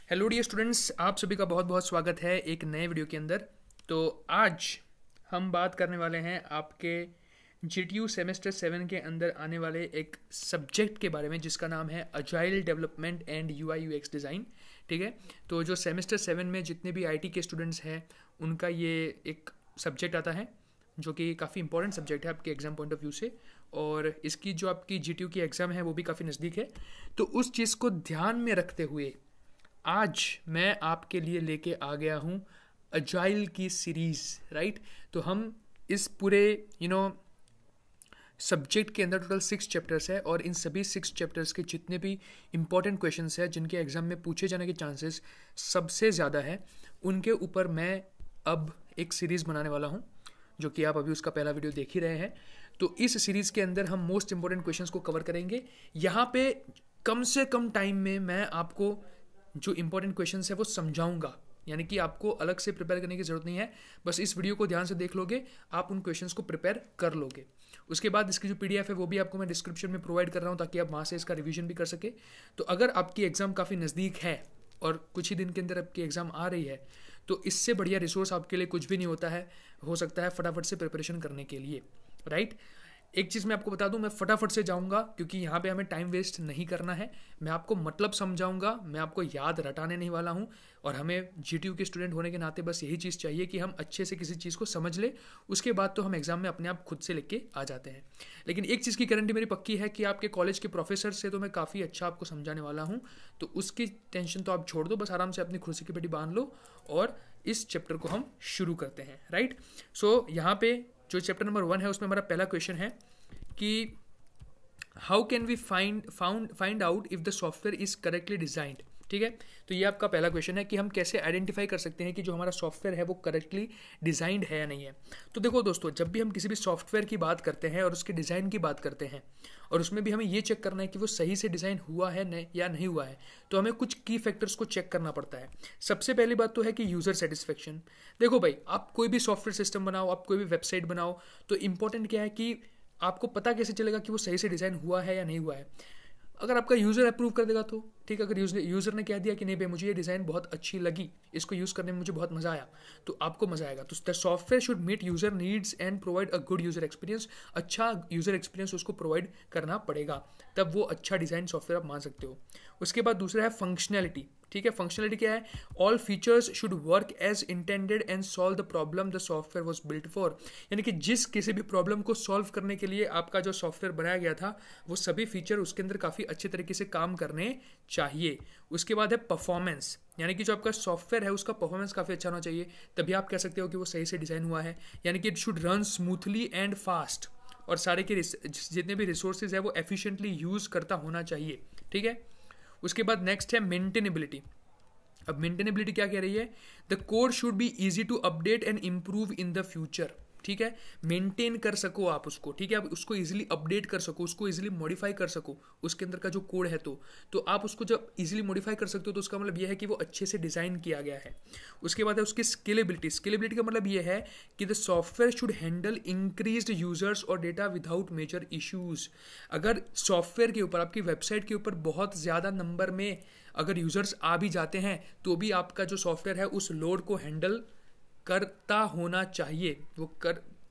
Hello dear students, आप सभी का बहुत बहुत स्वागत है एक नए वीडियो के अंदर। तो आज हम बात करने वाले हैं आपके जीटीयू सेमेस्टर 7 के अंदर आने वाले एक सब्जेक्ट के बारे में जिसका नाम है agile development and UI UX design. ठीक है, तो जो सेमेस्टर 7 में जितने भी आईटी के स्टूडेंट्स हैं उनका ये एक सब्जेक्ट आता है जो कि काफ़ी इंपॉर्टेंट सब्जेक्ट है आपके एग्ज़ाम पॉइंट ऑफ व्यू से, और इसकी जो आपकी जीटीयू की एग्ज़ाम है वो भी काफ़ी नज़दीक है। तो उस चीज़ को ध्यान में रखते हुए आज मैं आपके लिए लेके आ गया हूँ अजाइल की सीरीज़। राइट, तो हम इस पूरे सब्जेक्ट के अंदर टोटल 6 चैप्टर्स है और इन सभी 6 चैप्टर्स के जितने भी इंपॉर्टेंट क्वेश्चंस हैं जिनके एग्जाम में पूछे जाने के चांसेस सबसे ज़्यादा है, उनके ऊपर मैं अब एक सीरीज़ बनाने वाला हूँ जो कि आप अभी उसका पहला वीडियो देख ही रहे हैं। तो इस सीरीज़ के अंदर हम मोस्ट इंपॉर्टेंट क्वेश्चंस को कवर करेंगे। यहाँ पे कम से कम टाइम में मैं आपको जो इंपॉर्टेंट क्वेश्चंस है वो समझाऊंगा, यानी कि आपको अलग से प्रिपेयर करने की ज़रूरत नहीं है। बस इस वीडियो को ध्यान से देख लोगे, आप उन क्वेश्चंस को प्रिपेयर कर लोगे। उसके बाद इसकी जो पीडीएफ है वो भी आपको मैं डिस्क्रिप्शन में प्रोवाइड कर रहा हूँ ताकि आप वहाँ से इसका रिवीजन भी कर सके। तो अगर आपकी एग्ज़ाम काफ़ी नज़दीक है और कुछ ही दिन के अंदर आपकी एग्ज़ाम आ रही है तो इससे बढ़िया रिसोर्स आपके लिए कुछ भी नहीं होता है, हो सकता है फटाफट से प्रिपरेशन करने के लिए। राइट, एक चीज़ मैं आपको बता दूं, मैं फटाफट से जाऊंगा क्योंकि यहाँ पे हमें टाइम वेस्ट नहीं करना है। मैं आपको मतलब समझाऊंगा, मैं आपको याद रटाने नहीं वाला हूँ। और हमें जीटीयू के स्टूडेंट होने के नाते बस यही चीज़ चाहिए कि हम अच्छे से किसी चीज़ को समझ ले, उसके बाद तो हम एग्जाम में अपने आप खुद से लेके आ जाते हैं। लेकिन एक चीज़ की गारंटी मेरी पक्की है कि आपके कॉलेज के प्रोफेसर से तो मैं काफ़ी अच्छा आपको समझाने वाला हूँ, तो उसकी टेंशन तो आप छोड़ दो, बस आराम से अपनी कुर्सी की पेटी बांध लो और इस चैप्टर को हम शुरू करते हैं। राइट, सो यहाँ पे जो चैप्टर नंबर 1 है उसमें हमारा पहला क्वेश्चन है कि how can we find out if the software is correctly designed. ठीक है, तो ये आपका पहला क्वेश्चन है कि हम कैसे आइडेंटिफाई कर सकते हैं कि जो हमारा सॉफ्टवेयर है वो करेक्टली डिजाइंड है या नहीं है। तो देखो दोस्तों, जब भी हम किसी भी सॉफ्टवेयर की बात करते हैं और उसके डिज़ाइन की बात करते हैं और उसमें भी हमें ये चेक करना है कि वो सही से डिज़ाइन हुआ है या नहीं हुआ है, तो हमें कुछ की फैक्टर्स को चेक करना पड़ता है। सबसे पहली बात तो है कि यूज़र सेटिस्फेक्शन। देखो भाई, आप कोई भी सॉफ्टवेयर सिस्टम बनाओ, आप कोई भी वेबसाइट बनाओ, तो इंपॉर्टेंट क्या है कि आपको पता कैसे चलेगा कि वो सही से डिज़ाइन हुआ है या नहीं हुआ है। अगर आपका यूज़र अप्रूव कर देगा तो ठीक है, अगर यूज़र ने कह दिया कि नहीं भाई मुझे ये डिज़ाइन बहुत अच्छी लगी, इसको यूज़ करने में मुझे बहुत मज़ा आया, तो आपको मज़ा आएगा। तो the software should meet user needs and provide a good user experience. अच्छा यूज़र एक्सपीरियंस उसको प्रोवाइड करना पड़ेगा, तब वो अच्छा डिज़ाइन सॉफ्टवेयर आप मान सकते हो। उसके बाद दूसरा है फंक्शनैलिटी। ठीक है, फंक्शनलिटी क्या है? All features should work as intended and solve the problem the software was built for. यानी कि जिस किसी भी प्रॉब्लम को सॉल्व करने के लिए आपका जो सॉफ्टवेयर बनाया गया था वो सभी फीचर उसके अंदर काफ़ी अच्छे तरीके से काम करने चाहिए। उसके बाद है परफॉर्मेंस, यानी कि जो आपका सॉफ्टवेयर है उसका परफॉर्मेंस काफ़ी अच्छा होना चाहिए, तभी आप कह सकते हो कि वो सही से डिज़ाइन हुआ है। यानी कि it should run smoothly and fast, और सारे के जितने भी रिसोर्सेज है वो एफिशिएंटली यूज़ करता होना चाहिए। ठीक है, उसके बाद नेक्स्ट है मेंटेनेबिलिटी। अब मेंटेनेबिलिटी क्या कह रही है? The code should be easy to update and improve in the future. ठीक है, मेंटेन कर सको आप उसको, ठीक है, आप उसको इजीली अपडेट कर सको, उसको इजीली मॉडिफाई कर सको, उसके अंदर का जो कोड है तो आप उसको जब इजीली मॉडिफाई कर सकते हो तो उसका मतलब यह है कि वो अच्छे से डिज़ाइन किया गया है। उसके बाद है उसकी स्केलेबिलिटी। स्केलेबिलिटी का मतलब ये है कि the software should handle increased users और डेटा विदाउट मेजर इश्यूज। अगर सॉफ्टवेयर के ऊपर, आपकी वेबसाइट के ऊपर बहुत ज़्यादा नंबर में अगर यूजर्स आ भी जाते हैं तो भी आपका जो सॉफ्टवेयर है उस लोड को हैंडल करता होना चाहिए, वो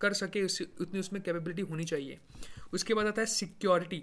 कर सके, उतनी उसमें कैपेबिलिटी होनी चाहिए। उसके बाद आता है सिक्योरिटी,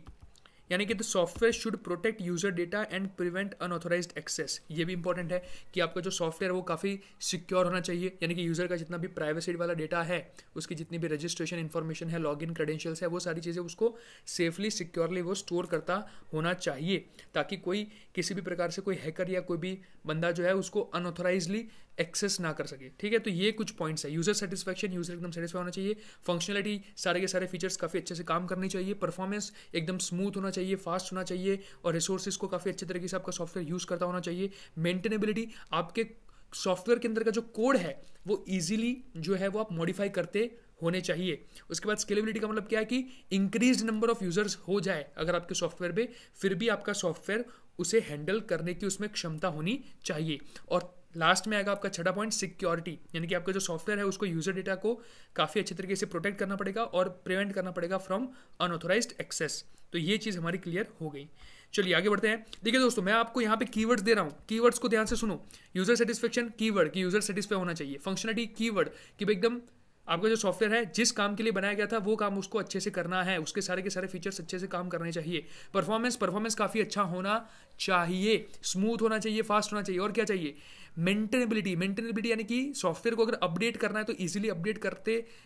यानी कि the software should protect user data and prevent unauthorised access. ये भी इंपॉर्टेंट है कि आपका जो सॉफ्टवेयर है वो काफ़ी सिक्योर होना चाहिए, यानी कि यूज़र का जितना भी प्राइवेसी वाला डेटा है, उसकी जितनी भी रजिस्ट्रेशन इन्फॉर्मेशन है, लॉगिन क्रेडेंशियल्स है, वो सारी चीज़ें उसको सेफली सिक्योरली वो स्टोर करता होना चाहिए, ताकि कोई किसी भी प्रकार से कोई हैकर या कोई भी बंदा जो है उसको अनऑथोराइजली एक्सेस ना कर सके। ठीक है, तो ये कुछ पॉइंट्स है। यूजर सेटिस्फैक्शन, यूजर एकदम सेटिस्फाई होना चाहिए। फंक्शनलिटी, सारे के सारे फीचर्स काफ़ी अच्छे से काम करनी चाहिए। परफॉर्मेंस एकदम स्मूथ होना चाहिए, फास्ट होना चाहिए, और रिसोर्सेज को काफ़ी अच्छे तरीके से आपका सॉफ्टवेयर यूज़ करता होना चाहिए। मेंटेनेबिलिटी, आपके सॉफ्टवेयर के अंदर का जो कोड है वो ईजिली जो है वो आप मॉडिफाई करते होने चाहिए। उसके बाद स्केलेबिलिटी का मतलब क्या है कि इंक्रीज नंबर ऑफ यूजर्स हो जाए अगर आपके सॉफ्टवेयर पे, फिर भी आपका सॉफ्टवेयर उसे हैंडल करने की उसमें क्षमता होनी चाहिए। और लास्ट में आएगा आपका छठा पॉइंट सिक्योरिटी, यानी कि आपका जो सॉफ्टवेयर है उसको यूजर डेटा को काफ़ी अच्छे तरीके से प्रोटेक्ट करना पड़ेगा और प्रिवेंट करना पड़ेगा फ्रॉम अनऑथोराइज्ड एक्सेस। तो ये चीज़ हमारी क्लियर हो गई। चलिए आगे बढ़ते हैं। देखिए दोस्तों, मैं आपको यहाँ पे कीवर्ड्स दे रहा हूँ, कीवर्ड्स को ध्यान से सुनो। यूजर सेटिस्फेक्शन कीवर्ड कि यूजर सेटिस्फाई होना चाहिए, फंक्शनलिटी कीवर्ड कि भाई एकदम आपका जो सॉफ्टवेयर है जिस काम के लिए बनाया गया था वो काम उसको अच्छे से करना है, उसके सारे के सारे फीचर्स अच्छे से काम करने चाहिए। परफॉर्मेंस काफ़ी अच्छा होना चाहिए, स्मूथ होना चाहिए, फास्ट होना चाहिए, और क्या चाहिए, मेंटेनेबिलिटी यानी कि सॉफ्टवेयर को अगर अपडेट करना है तो इजीली अपडेट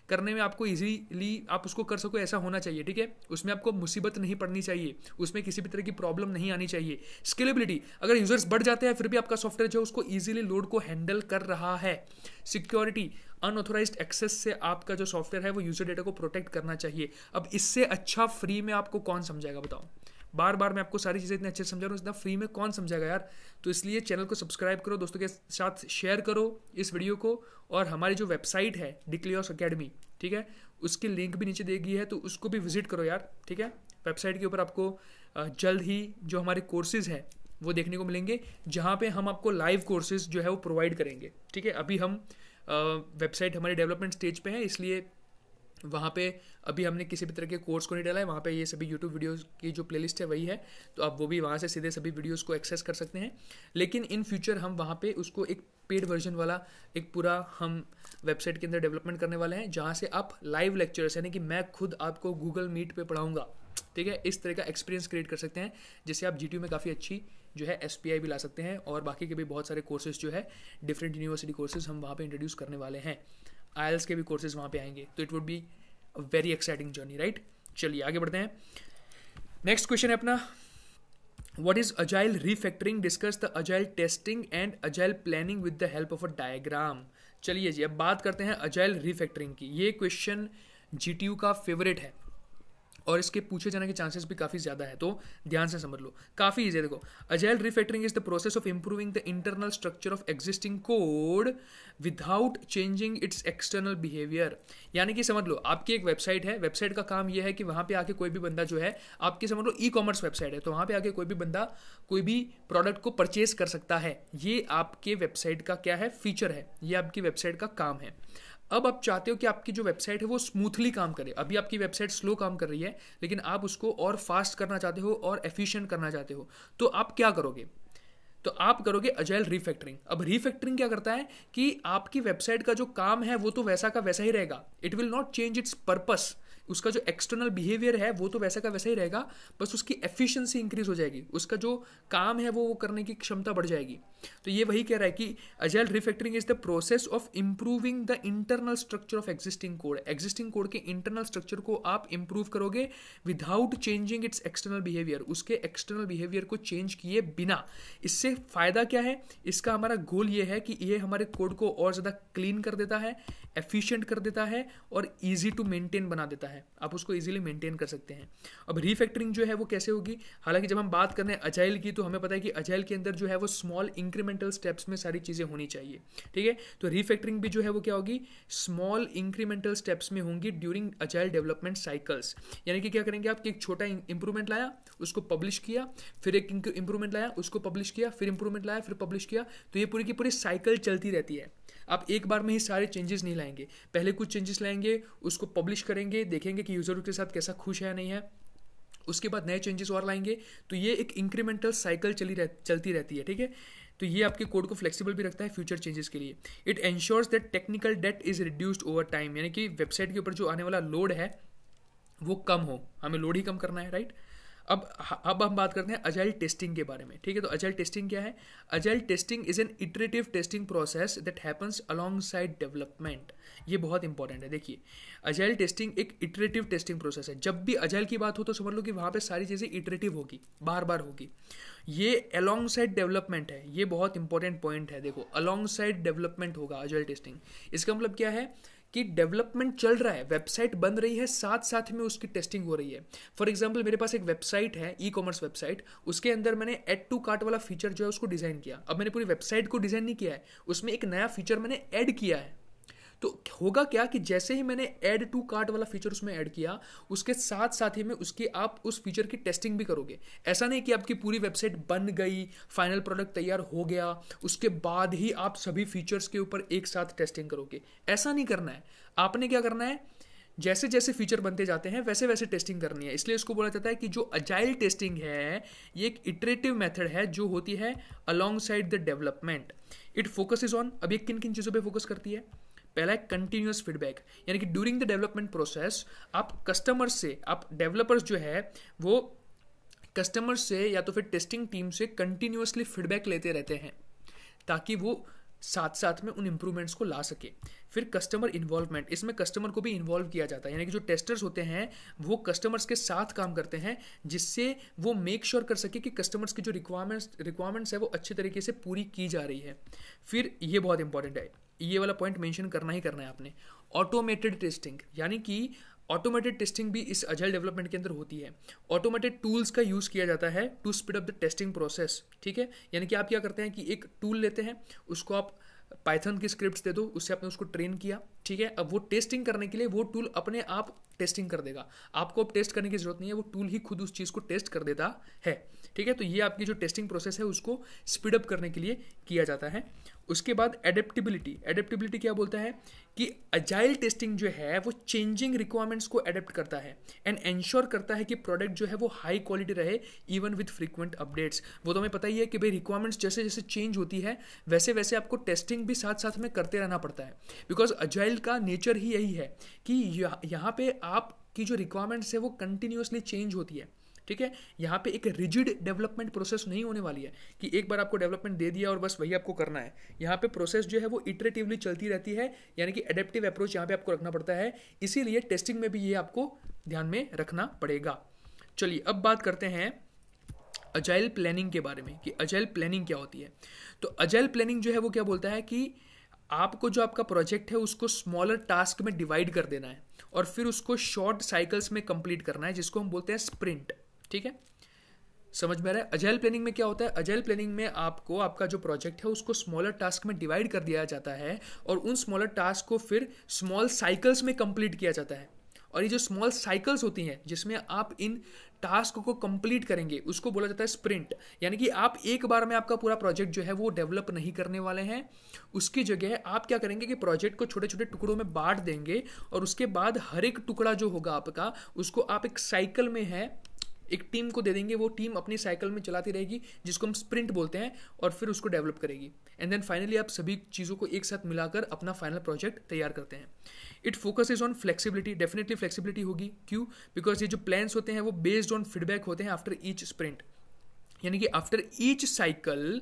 करने में आपको इजीली आप उसको कर सको, ऐसा होना चाहिए। ठीक है, उसमें आपको मुसीबत नहीं पड़नी चाहिए, उसमें किसी भी तरह की प्रॉब्लम नहीं आनी चाहिए। स्केलेबिलिटी, अगर यूजर्स बढ़ जाते हैं फिर भी आपका सॉफ्टवेयर जो उसको इजीली लोड को हैंडल कर रहा है। सिक्योरिटी, अनऑथोराइज्ड एक्सेस से आपका जो सॉफ्टवेयर है वो यूजर डेटा को प्रोटेक्ट करना चाहिए। अब इससे अच्छा फ्री में आपको कौन समझाएगा बताओ? बार बार मैं आपको सारी चीज़ें इतने अच्छे से समझा रहा हूँ, इतना फ्री में कौन समझाएगा यार? तो इसलिए चैनल को सब्सक्राइब करो, दोस्तों के साथ शेयर करो इस वीडियो को, और हमारी जो वेबसाइट है डिक्लियोस अकेडमी, ठीक है, उसकी लिंक भी नीचे दी गई है, तो उसको भी विजिट करो यार। ठीक है, वेबसाइट के ऊपर आपको जल्द ही जो हमारे कोर्सेज़ हैं वो देखने को मिलेंगे, जहाँ पे हम आपको लाइव कोर्सेज जो है वो प्रोवाइड करेंगे। ठीक है, अभी हम वेबसाइट हमारी डेवलपमेंट स्टेज पे है, इसलिए वहाँ पे अभी हमने किसी भी तरह के कोर्स को नहीं डाला है। वहाँ पे ये सभी यूट्यूब वीडियोस की जो प्लेलिस्ट है वही है, तो आप वो भी वहाँ से सीधे सभी वीडियोस को एक्सेस कर सकते हैं। लेकिन इन फ्यूचर हम वहाँ पे उसको एक पेड वर्जन वाला एक पूरा हम वेबसाइट के अंदर डेवलपमेंट करने वाले हैं, जहाँ से आप लाइव लेक्चर्स यानी कि मैं खुद आपको गूगल मीट पे पढ़ाऊँगा। ठीक है, इस तरह का एक्सपीरियंस क्रिएट कर सकते हैं, जिससे आप GTU में काफ़ी अच्छी जो है SPI भी ला सकते हैं, और बाकी के भी बहुत सारे कोर्सेज जो है डिफरेंट यूनिवर्सिटी कोर्सेज हम वहाँ पे इंट्रोड्यूस करने वाले हैं। IELTS के भी कोर्सेज वहाँ पे आएंगे, तो it would be a very exciting journey, right. चलिए आगे बढ़ते हैं। नेक्स्ट क्वेश्चन है अपना, what is agile refactoring, discuss the agile testing and agile planning with the help of a diagram. चलिए जी, अब बात करते हैं अजाइल रीफैक्टरिंग की। ये क्वेश्चन GTU का फेवरेट है और इसके पूछे जाने के चांसेस भी काफ़ी ज़्यादा है, तो ध्यान से समझ लो, काफ़ी ईजी है। देखो, agile refactoring is the process of improving the internal structure of existing code without changing it's external behaviour. यानी कि समझ लो, आपकी एक वेबसाइट है, वेबसाइट का काम यह है कि वहाँ पे आके कोई भी बंदा जो है, आपकी समझ लो ई-कॉमर्स वेबसाइट है, तो वहाँ पे आके कोई भी बंदा कोई भी प्रोडक्ट को परचेज कर सकता है। ये आपके वेबसाइट का क्या है, फीचर है, ये आपकी वेबसाइट का काम है। अब आप चाहते हो कि आपकी जो वेबसाइट है वो स्मूथली काम करे। अभी आपकी वेबसाइट स्लो काम कर रही है, लेकिन आप उसको और फास्ट करना चाहते हो और एफिशिएंट करना चाहते हो, तो आप क्या करोगे? तो आप करोगे अजाइल रीफैक्टरिंग। अब रीफैक्टरिंग क्या करता है कि आपकी वेबसाइट का जो काम है वो तो वैसा का वैसा ही रहेगा, it will not change it's purpose. उसका जो एक्सटर्नल बिहेवियर है वो तो वैसा का वैसा ही रहेगा, बस उसकी एफिशिएंसी इंक्रीज हो जाएगी, उसका जो काम है वो करने की क्षमता बढ़ जाएगी। तो ये वही कह रहा है कि agile refactoring is the process of improving the internal structure of existing code. Existing code के इंटरनल स्ट्रक्चर को आप इंप्रूव करोगे without changing it's external behaviour, उसके एक्सटर्नल बिहेवियर को चेंज किए बिना। इससे फायदा क्या है? इसका हमारा गोल ये है कि ये हमारे कोड को और ज़्यादा क्लीन कर देता है, एफिशिएंट कर देता है और ईजी टू मेंटेन बना देता है। आप उसको इजीली मेंटेन कर सकते हैं। अब रीफैक्टरिंग जो है वो कैसे होगी? हालांकि जब हम बात करते हैं अजाइल की, तो हमें पता है कि अजाइल के अंदर जो है वो स्मॉल इंक्रीमेंटल स्टेप्स में सारी चीज़ें होनी चाहिए। ठीक है, तो रीफैक्टरिंग भी जो है वो क्या होगी? स्मॉल इंक्रीमेंटल स्टेप्स में होंगी ड्यूरिंग अजाइल डेवलपमेंट साइकिल्स। यानी कि क्या करेंगे आप कि एक छोटा इंप्रूवमेंट लाया, उसको पब्लिश किया, फिर एक इंप्रूवमेंट लाया, उसको पब्लिश किया, फिर इंप्रूवमेंट लाया, फिर पब्लिश किया, तो ये पूरी की पूरी साइकिल चलती रहती है। आप एक बार में ही सारे चेंजेस नहीं लाएंगे, पहले कुछ चेंजेस लाएंगे, उसको पब्लिश करेंगे, देखेंगे कि यूजर के साथ कैसा खुश है नहीं है, उसके बाद नए चेंजेस और लाएंगे। तो ये एक इंक्रीमेंटल साइकिल चलती रहती है। ठीक है, तो ये आपके कोड को फ्लेक्सिबल भी रखता है फ्यूचर चेंजेस के लिए। It ensures that technical debt is reduced over time, यानी कि वेबसाइट के ऊपर जो आने वाला लोड है वो कम हो, हमें लोड ही कम करना है, राइट। अब हम बात करते हैं अजाइल टेस्टिंग के बारे में। ठीक है, तो अजाइल टेस्टिंग क्या है? Agile testing is an iterative testing process that happens along side development. ये बहुत इंपॉर्टेंट है। देखिए, अजाइल टेस्टिंग एक इटरेटिव टेस्टिंग प्रोसेस है। जब भी अजाइल की बात हो तो समझ लो कि वहाँ पे सारी चीज़ें इटरेटिव होगी, बार बार होगी। ये अलोंग साइड डेवलपमेंट है, ये बहुत इंपॉर्टेंट पॉइंट है। देखो, अलोंग साइड डेवलपमेंट होगा अजाइल टेस्टिंग। इसका मतलब क्या है कि डेवलपमेंट चल रहा है, वेबसाइट बन रही है, साथ साथ में उसकी टेस्टिंग हो रही है। फॉर एग्जांपल, मेरे पास एक वेबसाइट है, ई-कॉमर्स वेबसाइट, उसके अंदर मैंने ऐड टू कार्ट वाला फीचर जो है उसको डिज़ाइन किया। अब मैंने पूरी वेबसाइट को डिज़ाइन नहीं किया है, उसमें एक नया फीचर मैंने ऐड किया है। तो होगा क्या कि जैसे ही मैंने ऐड टू कार्ट वाला फीचर उसमें ऐड किया, उसके साथ साथ ही में उसकी आप उस फीचर की टेस्टिंग भी करोगे। ऐसा नहीं कि आपकी पूरी वेबसाइट बन गई, फाइनल प्रोडक्ट तैयार हो गया, उसके बाद ही आप सभी फीचर्स के ऊपर एक साथ टेस्टिंग करोगे। ऐसा नहीं करना है। आपने क्या करना है, जैसे जैसे फीचर बनते जाते हैं वैसे वैसे टेस्टिंग करनी है। इसलिए इसको बोला जाता है कि जो अजाइल टेस्टिंग है ये एक इटरेटिव मेथड है जो होती है along side the development. It focuses on, अब ये किन किन चीज़ों पे फोकस करती है। पहला है कंटिन्यूस फीडबैक, यानी कि ड्यूरिंग द डेवलपमेंट प्रोसेस आप कस्टमर से, आप डेवलपर्स जो है वो कस्टमर से या तो फिर टेस्टिंग टीम से कंटिन्यूसली फीडबैक लेते रहते हैं ताकि वो साथ साथ में उन इंप्रूवमेंट्स को ला सके। फिर कस्टमर इन्वॉल्वमेंट, इसमें कस्टमर को भी इन्वॉल्व किया जाता है, यानी कि जो टेस्टर्स होते हैं वो कस्टमर्स के साथ काम करते हैं जिससे वो मेक श्योर कर सके कि कस्टमर्स की जो रिक्वायरमेंट्स है वो अच्छे तरीके से पूरी की जा रही है। फिर ये बहुत इंपॉर्टेंट है, ये वाला पॉइंट मेंशन करना ही करना है आपने, ऑटोमेटेड टेस्टिंग, यानी कि ऑटोमेटेड टेस्टिंग भी इस अजाइल डेवलपमेंट के अंदर होती है। ऑटोमेटेड टूल्स का यूज़ किया जाता है to speed up the testing process, ठीक है। यानी कि आप क्या करते हैं कि एक टूल लेते हैं, उसको आप पाइथन की स्क्रिप्ट्स दे दो, उससे आपने उसको ट्रेन किया, ठीक है। अब वो टेस्टिंग करने के लिए वो टूल अपने आप टेस्टिंग कर देगा, आपको अब टेस्ट करने की जरूरत नहीं है, वो टूल ही खुद उस चीज़ को टेस्ट कर देता है, ठीक है। तो ये आपकी जो टेस्टिंग प्रोसेस है उसको स्पीड अप करने के लिए किया जाता है। उसके बाद एडेप्टिबिलिटी, एडेप्टिबिलिटी क्या बोलता है कि अजाइल टेस्टिंग जो है वो चेंजिंग रिक्वायरमेंट्स को एडेप्ट करता है एंड एंश्योर करता है कि प्रोडक्ट जो है वो हाई क्वालिटी रहे इवन विद फ्रीक्वेंट अपडेट्स। वो तो हमें पता ही है कि भाई रिक्वायरमेंट्स जैसे जैसे चेंज होती है वैसे वैसे आपको टेस्टिंग भी साथ साथ में करते रहना पड़ता है, बिकॉज अजाइल का नेचर ही यही है कि यहाँ पे आपकी जो रिक्वायरमेंट्स है वो कंटिन्यूसली चेंज होती है, ठीक है। यहाँ पे एक रिजिड डेवलपमेंट प्रोसेस नहीं होने वाली है कि एक बार आपको डेवलपमेंट दे दिया और बस वही आपको करना है। यहाँ पे प्रोसेस जो है वो इटरेटिवली चलती रहती है, यानी कि एडेप्टिव अप्रोच यहाँ पे आपको रखना पड़ता है, इसीलिए टेस्टिंग में भी ये आपको ध्यान में रखना पड़ेगा। चलिए अब बात करते हैं अजाइल प्लानिंग के बारे में कि अजाइल प्लानिंग क्या होती है। तो अजाइल प्लानिंग जो है वो क्या बोलता है कि आपको जो आपका प्रोजेक्ट है उसको स्मॉलर टास्क में डिवाइड कर देना है और फिर उसको शॉर्ट साइकिल्स में कंप्लीट करना है, जिसको हम बोलते हैं स्प्रिंट, ठीक है। समझ में आ रहा है। अजाइल प्लानिंग में क्या होता है, अजाइल प्लानिंग में आपको आपका जो प्रोजेक्ट है उसको स्मॉलर टास्क में डिवाइड कर दिया जाता है और उन स्मॉलर टास्क को फिर स्मॉल साइकिल्स में कंप्लीट किया जाता है। और ये जो स्मॉल साइकिल्स होती हैं जिसमें आप इन टास्क को कंप्लीट करेंगे उसको बोला जाता है स्प्रिंट। यानी कि आप एक बार में आपका पूरा प्रोजेक्ट जो है वो डेवलप नहीं करने वाले हैं, उसकी जगह आप क्या करेंगे कि प्रोजेक्ट को छोटे छोटे टुकड़ों में बांट देंगे और उसके बाद हर एक टुकड़ा जो होगा आपका उसको आप एक साइकिल में है एक टीम को दे देंगे, वो टीम अपनी साइकिल में चलाती रहेगी जिसको हम स्प्रिंट बोलते हैं और फिर उसको डेवलप करेगी एंड देन फाइनली आप सभी चीज़ों को एक साथ मिलाकर अपना फाइनल प्रोजेक्ट तैयार करते हैं। It focuses on flexibility, definitely flexibility होगी, क्यों, बिकॉज ये जो प्लान्स होते हैं वो बेस्ड ऑन फीडबैक होते हैं आफ्टर ईच स्प्रिंट, यानी कि आफ्टर ईच साइकिल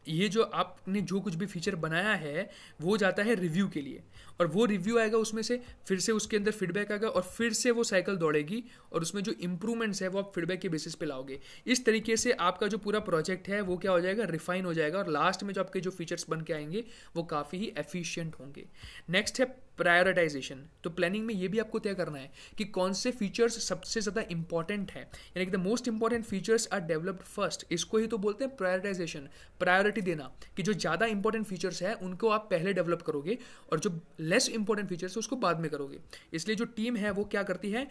ये जो आपने जो कुछ भी फीचर बनाया है वो जाता है रिव्यू के लिए और वो रिव्यू आएगा, उसमें से फिर से उसके अंदर फीडबैक आएगा और फिर से वो साइकिल दौड़ेगी और उसमें जो इंप्रूवमेंट्स है वो आप फीडबैक के बेसिस पे लाओगे। इस तरीके से आपका जो पूरा प्रोजेक्ट है वो क्या हो जाएगा, रिफाइन हो जाएगा और लास्ट में जो आपके जो फीचर्स बन के आएंगे वो काफ़ी ही एफिशिएंट होंगे। नेक्स्ट है प्रायोरिटाइजेशन। तो प्लानिंग में ये भी आपको तय करना है कि कौन से फीचर्स सबसे ज़्यादा इंपॉर्टेंट है, यानी कि the most important features are developed first. इसको ही तो बोलते हैं प्रायोरिटाइजेशन, प्रायोरिटी देना कि जो ज़्यादा इंपॉर्टेंट फीचर्स है उनको आप पहले डेवलप करोगे और जो लेस इंपॉर्टेंट फीचर्स है उसको बाद में करोगे। इसलिए जो टीम है वो क्या करती है,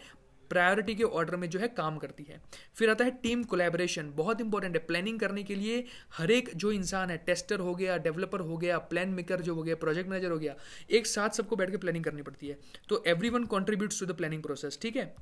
प्रायोरिटी के ऑर्डर में जो है काम करती है। फिर आता है टीम कोलैबोरेशन, बहुत इंपॉर्टेंट है। प्लानिंग करने के लिए हर एक जो इंसान है, टेस्टर हो गया, डेवलपर हो गया, प्लान मेकर जो हो गया, प्रोजेक्ट मैनेजर हो गया, एक साथ सबको बैठ के प्लानिंग करनी पड़ती है। तो everyone contributes to the planning process, ठीक है।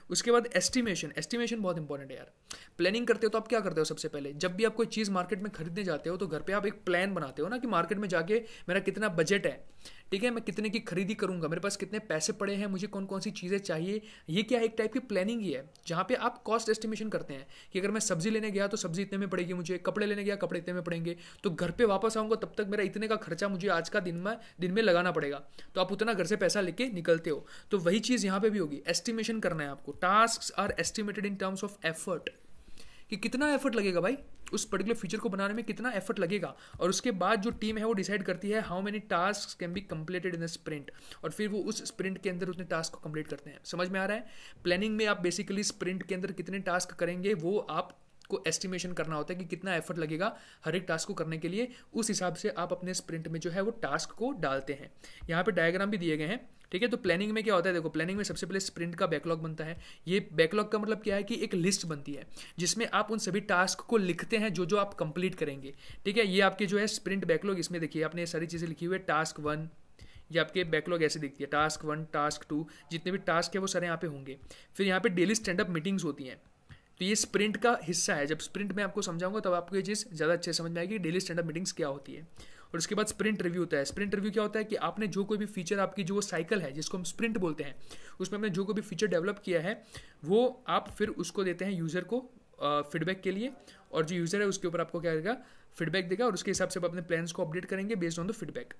उसके बाद एस्टिमेशन, एस्टिमेशन बहुत इंपॉर्टेंट है यार। प्लानिंग करते हो तो आप क्या करते हो, सबसे पहले जब भी आप कोई चीज़ मार्केट में खरीदने जाते हो तो घर पे आप एक प्लान बनाते हो ना कि मार्केट में जाके मेरा कितना बजट है, ठीक है, मैं कितने की खरीदी करूंगा, मेरे पास कितने पैसे पड़े हैं, मुझे कौन कौन सी चीज़ें चाहिए। ये क्या है, एक टाइप की प्लानिंग ही है जहाँ पे आप कॉस्ट एस्टिमेशन करते हैं कि अगर मैं सब्जी लेने गया तो सब्जी इतने में पड़ेगी, मुझे कपड़े लेने गया कपड़े इतने में पड़ेंगे, तो घर पे वापस आऊँगा तब तक मेरा इतने का खर्चा मुझे आज का दिन में लगाना पड़ेगा, तो आप उतना घर से पैसा लेके निकलते हो। तो वही चीज़ यहाँ पे भी होगी, एस्टिमेशन करना है आपको। Task are estimated in terms of effort, कि कितना एफर्ट लगेगा भाई उस पर्टिकुलर फीचर को बनाने में, कितना एफर्ट लगेगा, और उसके बाद जो टीम है वो डिसाइड करती है how many task can be completed in a sprint, और फिर वो उस स्प्रिंट के अंदर उतने टास्क को कंप्लीट करते हैं। समझ में आ रहा है। प्लानिंग में आप बेसिकली स्प्रिंट के अंदर कितने टास्क करेंगे वो आप को एस्टिमेशन करना होता है कि कितना एफर्ट लगेगा हर एक टास्क को करने के लिए, उस हिसाब से आप अपने स्प्रिंट में जो है वो टास्क को डालते हैं। यहाँ पे डायग्राम भी दिए गए हैं, ठीक है। तो प्लानिंग में क्या होता है, देखो प्लानिंग में सबसे पहले स्प्रिंट का बैकलॉग बनता है। ये बैकलॉग का मतलब क्या है कि एक लिस्ट बनती है जिसमें आप उन सभी टास्क को लिखते हैं जो जो आप कंप्लीट करेंगे, ठीक है। ये आपके जो है स्प्रिंट बैकलॉग, इसमें देखिए आपने ये सारी चीज़ें लिखी हुई है। टास्क 1, ये आपके बैकलॉग ऐसे दिखती है, टास्क 1, टास्क 2, जितने भी टास्क है वो सारे यहाँ पे होंगे। फिर यहाँ पे डेली स्टैंड अप मीटिंग्स होती हैं, तो ये स्प्रिंट का हिस्सा है। जब स्प्रिंट में आपको समझाऊंगा तब आपको ये चीज़ ज़्यादा अच्छे समझ में आएगी डेली स्टैंड अप मीटिंग्स क्या होती है। और उसके बाद स्प्रिंट रिव्यू होता है। स्प्रिंट रिव्यू क्या होता है कि आपने जो कोई भी फीचर, आपकी जो साइकिल है जिसको हम स्प्रिंट बोलते हैं, उसमें हमने जो कोई भी फीचर डेवलप किया है वो आप फिर उसको देते हैं यूज़र को फीडबैक के लिए, और जो यूज़र है उसके ऊपर आपको क्या करेगा, फीडबैक देगा, और उसके हिसाब से आप अपने प्लान्स को अपडेट करेंगे based on the feedback.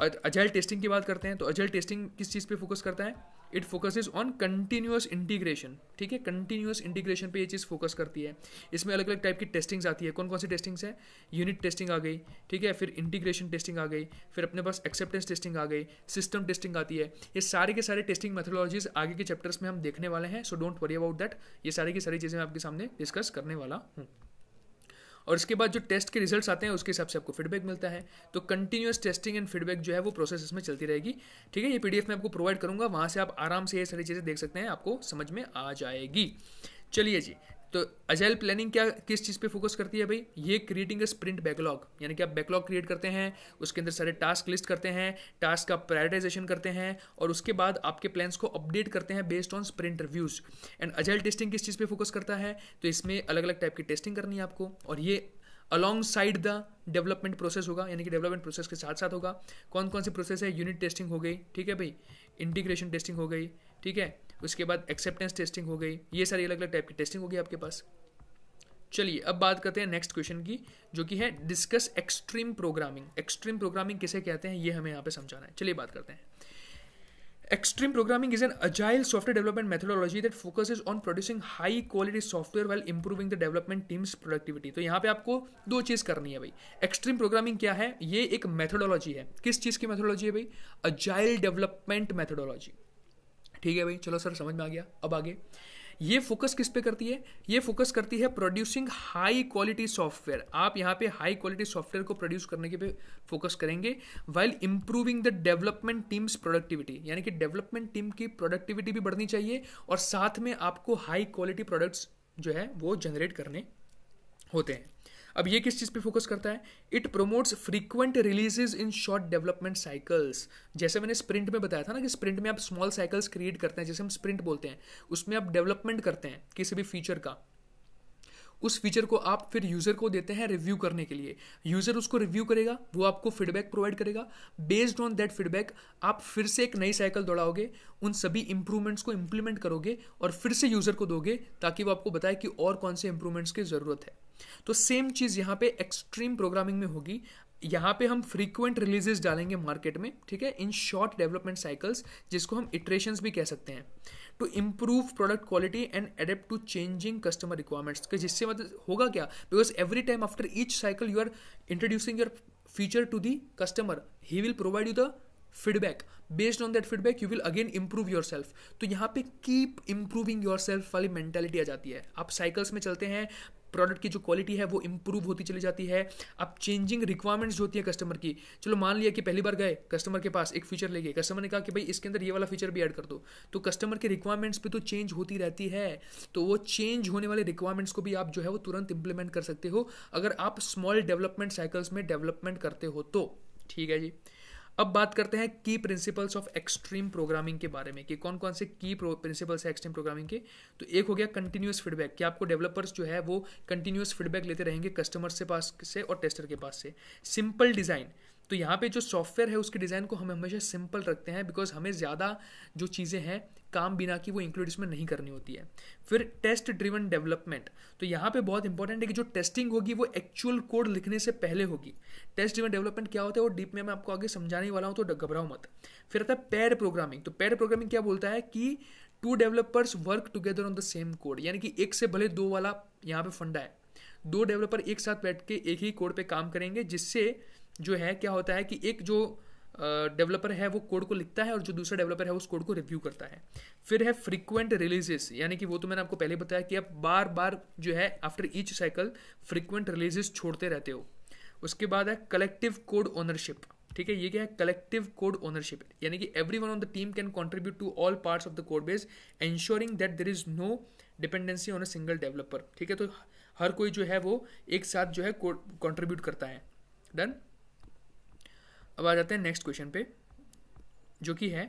Agile testing की बात करते हैं, तो अजाइल टेस्टिंग किस चीज़ पे फोकस करता है, it focuses on continuous integration, ठीक है। कंटिन्यूअस इंटीग्रेशन पे ये चीज़ फोकस करती है। इसमें अलग अलग टाइप की टेस्टिंग्स आती है। कौन कौन सी टेस्टिंग्स है, यूनिट टेस्टिंग आ गई, ठीक है, फिर इंटीग्रेशन टेस्टिंग आ गई, फिर अपने पास एक्सेप्टेंस टेस्टिंग आ गई, सिस्टम टेस्टिंग आती है। ये सारे के सारे टेस्टिंग मेथोडोलॉजीज आगे के चैप्टर्स में हम देखने वाले हैं, so don't worry about that. ये सारी की सारी चीज़ें मैं आपके सामने डिस्कस करने वाला हूँ। और इसके बाद जो टेस्ट के रिजल्ट्स आते हैं उसके हिसाब से आपको फीडबैक मिलता है। तो कंटिन्यूअस टेस्टिंग एंड फीडबैक जो है वो प्रोसेस इसमें चलती रहेगी, ठीक है। ये पीडीएफ में आपको प्रोवाइड करूंगा, वहाँ से आप आराम से ये सारी चीज़ें देख सकते हैं, आपको समझ में आ जाएगी। चलिए जी, तो अजाइल प्लानिंग क्या किस चीज़ पे फोकस करती है भाई, ये क्रिएटिंग अ स्प्रिंट बैकलॉग, यानी कि आप बैकलॉग क्रिएट करते हैं, उसके अंदर सारे टास्क लिस्ट करते हैं, टास्क का प्रायोरिटाइजेशन करते हैं, और उसके बाद आपके प्लान्स को अपडेट करते हैं based on sprint reviews. And agile testing किस चीज़ पे फोकस करता है, तो इसमें अलग अलग टाइप की टेस्टिंग करनी है आपको, और ये along side the development process होगा, यानी कि डेवलपमेंट प्रोसेस के साथ साथ होगा। कौन कौन सी प्रोसेस है, यूनिट टेस्टिंग हो गई, ठीक है भाई, इंटीग्रेशन टेस्टिंग हो गई, ठीक है, उसके बाद एक्सेप्टेंस टेस्टिंग हो गई, ये सारी अलग अलग टाइप की टेस्टिंग होगी आपके पास। चलिए अब बात करते हैं नेक्स्ट क्वेश्चन की, जो कि है discuss extreme programming. Extreme programming किसे कहते हैं ये हमें यहाँ पे समझाना है। चलिए बात करते हैं। Extreme programming is an agile software development methodology that focuses on producing high quality software while improving the development team's productivity। तो यहाँ पे आपको दो चीज़ करनी है भाई। एक्सट्रीम प्रोग्रामिंग क्या है, ये एक मेथोडोलॉजी है। किस चीज़ की मेथोडोलॉजी है भाई, अजाइल डेवलपमेंट मेथोडोलॉजी, ठीक है भाई। चलो सर समझ में आ गया। अब आगे ये फोकस किस पे करती है, ये फोकस करती है प्रोड्यूसिंग हाई क्वालिटी सॉफ्टवेयर। आप यहाँ पे हाई क्वालिटी सॉफ्टवेयर को प्रोड्यूस करने के पे फोकस करेंगे while improving the development teams productivity, यानी कि डेवलपमेंट टीम की प्रोडक्टिविटी भी बढ़नी चाहिए, और साथ में आपको हाई क्वालिटी प्रोडक्ट्स जो है वो जनरेट करने होते हैं। अब ये किस चीज़ पे फोकस करता है, it promotes frequent releases in short development cycles. जैसे मैंने स्प्रिंट में बताया था ना कि स्प्रिंट में आप स्मॉल साइकिल्स क्रिएट करते हैं, जैसे हम स्प्रिंट बोलते हैं, उसमें आप डेवलपमेंट करते हैं किसी भी फीचर का, उस फीचर को आप फिर यूज़र को देते हैं रिव्यू करने के लिए। यूज़र उसको रिव्यू करेगा, वो आपको फीडबैक प्रोवाइड करेगा। बेस्ड ऑन दैट फीडबैक आप फिर से एक नई साइकिल दौड़ाओगे, उन सभी इंप्रूवमेंट्स को इंप्लीमेंट करोगे और फिर से यूज़र को दोगे ताकि वो आपको बताए कि और कौन से इंप्रूवमेंट्स की ज़रूरत है। तो सेम चीज़ यहाँ पे एक्सट्रीम प्रोग्रामिंग में होगी। यहाँ पे हम फ्रीक्वेंट रिलीजेस डालेंगे मार्केट में, ठीक है, इन शॉर्ट डेवलपमेंट साइकिल्स, जिसको हम इटरेशंस भी कह सकते हैं, to improve product quality and adapt to changing customer requirements. जिससे मतलब होगा क्या, because every time after each cycle you are introducing your feature to the customer, he will provide you the feedback, based on that feedback you will again improve yourself. तो यहाँ पे keep improving yourself वाली mentality आ जाती है। आप cycles में चलते हैं, प्रोडक्ट की जो क्वालिटी है वो इंप्रूव होती चली जाती है। अब चेंजिंग रिक्वायरमेंट्स जो होती है कस्टमर की, चलो मान लिया कि पहली बार गए कस्टमर के पास, एक फीचर ले गए, कस्टमर ने कहा कि भाई इसके अंदर ये वाला फीचर भी ऐड कर दो, तो कस्टमर के रिक्वायरमेंट्स पे तो चेंज होती रहती है। तो वो चेंज होने वाले रिक्वायरमेंट्स को भी आप जो है वो तुरंत इंप्लीमेंट कर सकते हो अगर आप स्मॉल डेवलपमेंट साइकिल्स में डेवलपमेंट करते हो तो, ठीक है जी। अब बात करते हैं की प्रिंसिपल्स ऑफ एक्सट्रीम प्रोग्रामिंग के बारे में कि कौन कौन से की प्रिंसिपल्स है एक्सट्रीम प्रोग्रामिंग के। तो एक हो गया कंटिन्यूअस फीडबैक, कि आपको डेवलपर्स जो है वो कंटिन्यूअस फीडबैक लेते रहेंगे कस्टमर से पास से और टेस्टर के पास से। सिंपल डिज़ाइन, तो यहाँ पे जो सॉफ्टवेयर है उसके डिज़ाइन को हम हमेशा सिंपल रखते हैं, बिकॉज हमें ज़्यादा जो चीज़ें हैं काम बिना की वो इंक्लूड इसमें नहीं करनी होती है। फिर टेस्ट ड्रिवन डेवलपमेंट, तो यहाँ पे बहुत इंपॉर्टेंट है कि जो टेस्टिंग होगी वो एक्चुअल कोड लिखने से पहले होगी। टेस्ट ड्रिवन डेवलपमेंट क्या होता है वो डीप में मैं आपको आगे समझाने वाला हूँ, तो घबराओ मत। फिर आता है पेयर प्रोग्रामिंग, तो पेयर प्रोग्रामिंग क्या बोलता है कि two developers work together on the same code, यानी कि एक से भले दो वाला यहाँ पे फंडा है, दो डेवलपर एक साथ बैठ के एक ही कोड पे काम करेंगे, जिससे जो है क्या होता है कि एक जो डेवलपर है वो कोड को लिखता है और जो दूसरा डेवलपर है उस कोड को रिव्यू करता है। फिर है फ्रीक्वेंट रिलीजेस, यानी कि वो तो मैंने आपको पहले बताया कि आप बार बार जो है after each cycle frequent releases छोड़ते रहते हो। उसके बाद है कलेक्टिव कोड ओनरशिप, ठीक है, ये क्या है, कलेक्टिव कोड ओनरशिप, यानी कि everyone on the team can contribute to all parts of the code base ensuring that there is no dependency on a single developer, ठीक है। तो हर कोई जो है वो एक साथ जो है कोड कंट्रीब्यूट करता है। डन। अब आ जाते हैं नेक्स्ट क्वेश्चन पे, जो कि है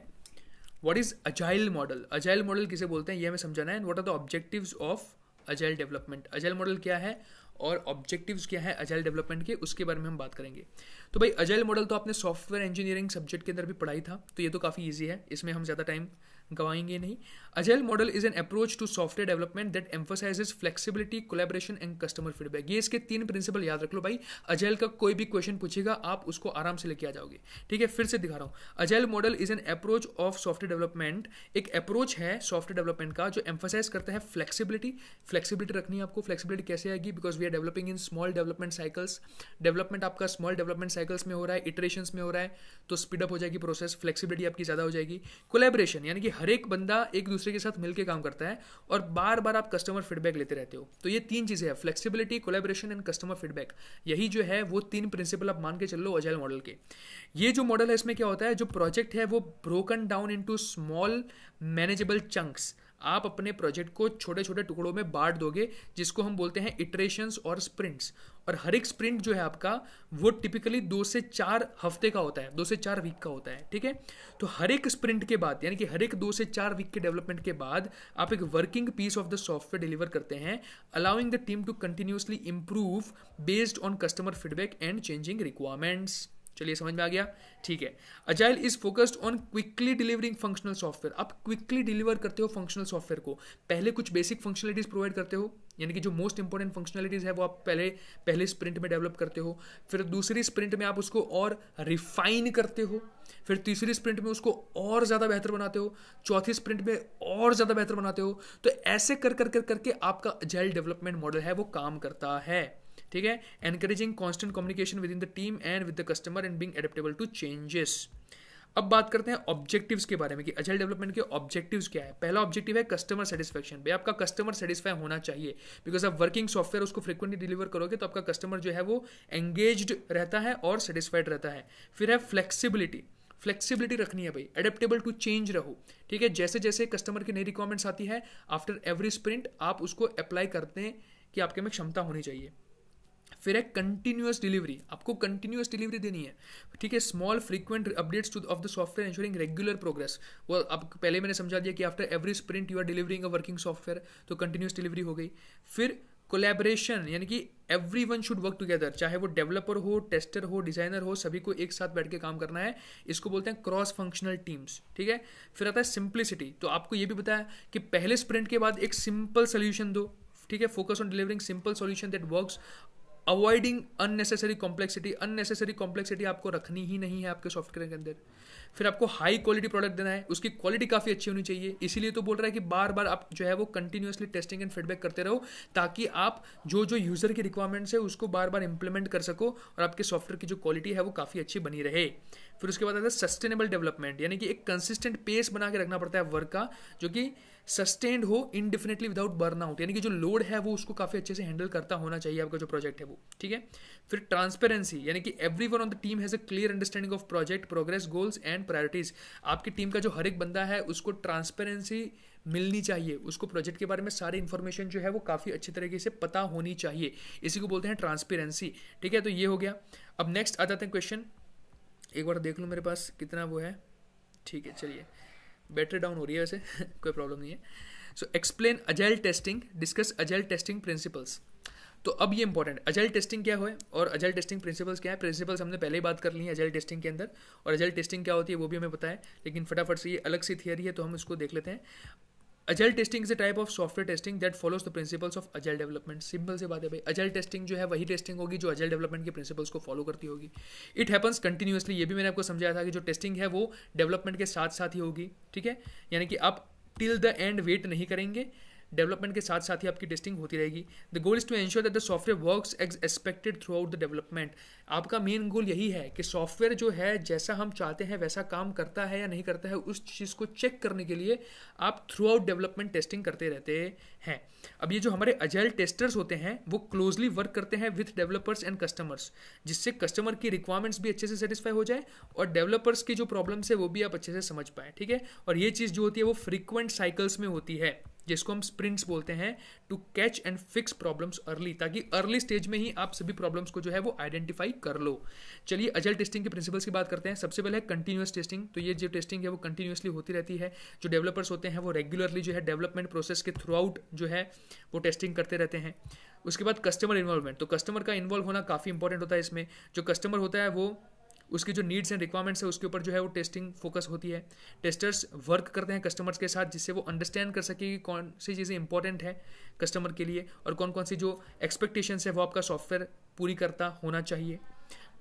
what is agile model. Agile model किसे बोलते हैं ये हमें समझाना है। What are the objectives of agile development, agile model क्या है और ऑब्जेक्टिव्स क्या है अजाइल डेवलपमेंट के, उसके बारे में हम बात करेंगे। तो भाई अजाइल मॉडल तो आपने सॉफ्टवेयर इंजीनियरिंग सब्जेक्ट के अंदर भी पढ़ाई था, तो ये तो काफ़ी ईजी है, इसमें हम ज़्यादा टाइम गवाएंगे नहीं। Agile model is an approach to software development that emphasises flexibility, collaboration and customer feedback. ये इसके 3 प्रिंसिपल याद रख लो भाई। अजाइल का कोई भी क्वेश्चन पूछेगा आप उसको आराम से लेके आ जाओगे, ठीक है। फिर से दिखा रहा हूँ, agile model is an approach of software development, एक अप्रोच है सॉफ्टवेयर डेवलपमेंट का जो एम्फसाइज करता है फ्लेक्सिबिलिटी। फ्लेक्सिबिलिटी रखनी है आपको। फ्लेक्सिबिलिटी कैसे आएगी, because we are developing in small development cycles. Development आपका स्मॉल डेवलपमेंट साइकिल्स में हो रहा है, इटरेशंस में हो रहा है, तो स्पीडअप हो जाएगी प्रोसेस, फ्लेक्सिबिलिटी आपकी ज़्यादा हो जाएगी। कोलैबोरेशन, यानी कि हर एक बंदा एक दूसरे के साथ मिलकर काम करता है और बार बार आप कस्टमर फीडबैक लेते रहते हो। तो ये 3 चीज़ें हैं, flexibility, collaboration and customer feedback. यही जो है वो 3 प्रिंसिपल आप मान के चल लो अजाइल मॉडल के। ये जो मॉडल है इसमें क्या होता है, जो प्रोजेक्ट है वो broken down into small manageable chunks. आप अपने प्रोजेक्ट को छोटे छोटे टुकड़ों में बांट दोगे, जिसको हम बोलते हैं इटरेशंस और स्प्रिंट्स। और हर एक स्प्रिंट जो है आपका वो टिपिकली 2 से 4 हफ्ते का होता है, 2 से 4 वीक का होता है, ठीक है। तो हर एक स्प्रिंट के बाद, यानी कि हर एक 2 से 4 वीक के डेवलपमेंट के बाद आप एक working piece of the software deliver करते हैं, allowing the team to continuously improve based on customer feedback and changing requirements. चलिए समझ में आ गया, ठीक है। Agile is focused on quickly delivering functional software. आप क्विकली डिलीवर करते हो फंक्शनल सॉफ्टवेयर को। पहले कुछ बेसिक फंक्शनलिटीज प्रोवाइड करते हो, यानी कि जो मोस्ट इंपॉर्टेंट फंक्शनलिटीज है वो आप पहले स्प्रिंट में डेवलप करते हो। फिर दूसरी स्प्रिंट में आप उसको और रिफाइन करते हो। फिर तीसरी स्प्रिंट में उसको और ज़्यादा बेहतर बनाते हो। चौथी स्प्रिंट में और ज़्यादा बेहतर बनाते हो। तो ऐसे करके आपका अजाइल डेवलपमेंट मॉडल है वो काम करता है, ठीक है। Encouraging constant communication within the team and with the customer and being adaptable to changes. अब बात करते हैं ऑब्जेक्टिव्स के बारे में कि अजाइल डेवलपमेंट के ऑब्जेक्टिव्स क्या है। पहला ऑब्जेक्टिव है कस्टमर सेटिस्फैक्शन। भाई आपका कस्टमर सेटिस्फाई होना चाहिए, बिकॉज आप वर्किंग सॉफ्टवेयर उसको फ्रिक्वेंटली डिलीवर करोगे तो आपका कस्टमर जो है वो एंगेज्ड रहता है और सेटिस्फाइड रहता है। फिर है फ्लेक्सिबिलिटी। फ्लेक्सिबिलिटी रखनी है भाई, एडेप्टेबल टू चेंज रहो, ठीक है। जैसे जैसे कस्टमर की नई रिक्वायरमेंट्स आती है आफ्टर एवरी स्प्रिंट आप उसको अप्लाई करते हैं कि आपके में क्षमता होनी चाहिए। फिर है कंटिन्यूअस डिलीवरी, आपको कंटिन्यूअस डिलीवरी देनी है, ठीक है। Small frequent updates to of the software ensuring regular progress. वो अब पहले मैंने समझा दिया कि after every sprint you are delivering a working software, तो कंटिन्यूअस डिलीवरी हो गई। फिर कोलैबोरेशन, यानी कि एवरीवन शुड वर्क टुगेदर, चाहे वो डेवलपर हो, टेस्टर हो, डिजाइनर हो, सभी को एक साथ बैठ के काम करना है। इसको बोलते हैं क्रॉस फंक्शनल टीम्स, ठीक है। फिर आता है सिंप्लिसिटी। तो आपको ये भी बताया कि पहले स्प्रिंट के बाद एक सिंपल सोल्यूशन दो, ठीक है। Focus on delivering simple solution that works, avoiding unnecessary complexity. Unnecessary complexity आपको रखनी ही नहीं है आपके सॉफ्टवेयर के अंदर। फिर आपको हाई क्वालिटी प्रोडक्ट देना है, उसकी क्वालिटी काफ़ी अच्छी होनी चाहिए। इसीलिए तो बोल रहा है कि बार बार आप जो है वो कंटिन्यूसली टेस्टिंग एंड फीडबैक करते रहो, ताकि आप जो जो यूज़र की रिक्वायरमेंट्स है उसको बार बार इंप्लीमेंट कर सको और आपके सॉफ्टवेयर की जो क्वालिटी है वो काफ़ी अच्छी बनी रहे। फिर उसके बाद आता है सस्टेनेबल डेवलपमेंट, यानी कि एक कंसिस्टेंट पेस बना के रखना पड़ता है वर्क का, जो कि सस्टेन्ड हो इनडिफिनिटली विदाउट बर्नआउट, यानी कि जो लोड है वो उसको काफ़ी अच्छे से हैंडल करता होना चाहिए आपका जो प्रोजेक्ट है वो, ठीक है। फिर ट्रांसपेरेंसी, यानी कि everyone on the team has a clear understanding of project progress, goals and priorities. आपकी टीम का जो हर एक बंदा है उसको ट्रांसपेरेंसी मिलनी चाहिए, उसको प्रोजेक्ट के बारे में सारी इन्फॉर्मेशन जो है वो काफ़ी अच्छी तरीके से पता होनी चाहिए, इसी को बोलते हैं ट्रांसपेरेंसी, ठीक है। तो ये हो गया। अब नेक्स्ट आ जाते हैं क्वेश्चन, एक बार देख लो मेरे पास कितना वो है, ठीक है। चलिए, बैटरी डाउन हो रही है वैसे कोई प्रॉब्लम नहीं है। So explain agile testing, discuss agile testing principles. तो अब ये इंपॉर्टेंट, अजाइल टेस्टिंग क्या है और अजाइल टेस्टिंग प्रिंसिपल्स क्या है। प्रिंसिपल्स हमने पहले ही बात कर ली है अजाइल टेस्टिंग के अंदर, और अजाइल टेस्टिंग क्या होती है वो भी हमें पता है, लेकिन फटाफट से ये अलग सी थियरी है तो हम इसको देख लेते हैं। Agile testing is a type of software testing that follows the principles of agile development. Simple सी बात है भाई, अजाइल टेस्टिंग जो है वही टेस्टिंग होगी जो अजाइल डेवलपमेंट के प्रिंसिपल्स को फॉलो करती होगी। इट हैपन्स कंटिन्यूसली, ये भी मैंने आपको समझाया था कि जो टेस्टिंग है वो डेवलपमेंट के साथ साथ ही होगी, ठीक है। यानी कि आप टिल द एंड वेट नहीं करेंगे, डेवलपमेंट के साथ साथ ही आपकी टेस्टिंग होती रहेगी। The goal is to ensure that the software works as expected throughout the development. आपका मेन गोल यही है कि सॉफ्टवेयर जो है जैसा हम चाहते हैं वैसा काम करता है या नहीं करता है, उस चीज़ को चेक करने के लिए आप थ्रू आउट डेवलपमेंट टेस्टिंग करते रहते हैं। अब ये जो हमारे अजाइल टेस्टर्स होते हैं वो क्लोजली वर्क करते हैं विथ डेवलपर्स एंड कस्टमर्स, जिससे कस्टमर की रिक्वायरमेंट्स भी अच्छे से सेटिस्फाई हो जाए और डेवलपर्स की जो प्रॉब्लम्स है वो भी आप अच्छे से समझ पाए, ठीक है। और ये चीज़ जो होती है वो फ्रीक्वेंट साइकिल्स में होती है, जिसको हम स्प्रिंट्स बोलते हैं, to catch and fix problems early, ताकि अर्ली स्टेज में ही आप सभी प्रॉब्लम्स को जो है वो आइडेंटिफाई कर लो। चलिए अजाइल टेस्टिंग के प्रिंसिपल्स की बात करते हैं। सबसे पहले है कंटिन्यूअस टेस्टिंग। तो ये जो टेस्टिंग है वो कंटिन्यूअसली होती रहती है। जो डेवलपर्स होते हैं वो रेगुलरली जो है डेवलपमेंट प्रोसेस के थ्रू आउट जो है वो टेस्टिंग करते रहते हैं। उसके बाद कस्टमर इन्वॉल्वमेंट। तो कस्टमर का इन्वॉल्व होना काफ़ी इंपॉर्टेंट होता है इसमें। जो कस्टमर होता है वो उसकी जो नीड्स एंड रिक्वायरमेंट्स है उसके ऊपर जो है वो टेस्टिंग फोकस होती है। टेस्टर्स वर्क करते हैं कस्टमर्स के साथ, जिससे वो अंडरस्टैंड कर सके कि कौन सी चीज़ें इंपॉर्टेंट है कस्टमर के लिए और कौन कौन सी जो एक्सपेक्टेशंस है वो आपका सॉफ्टवेयर पूरी करता होना चाहिए।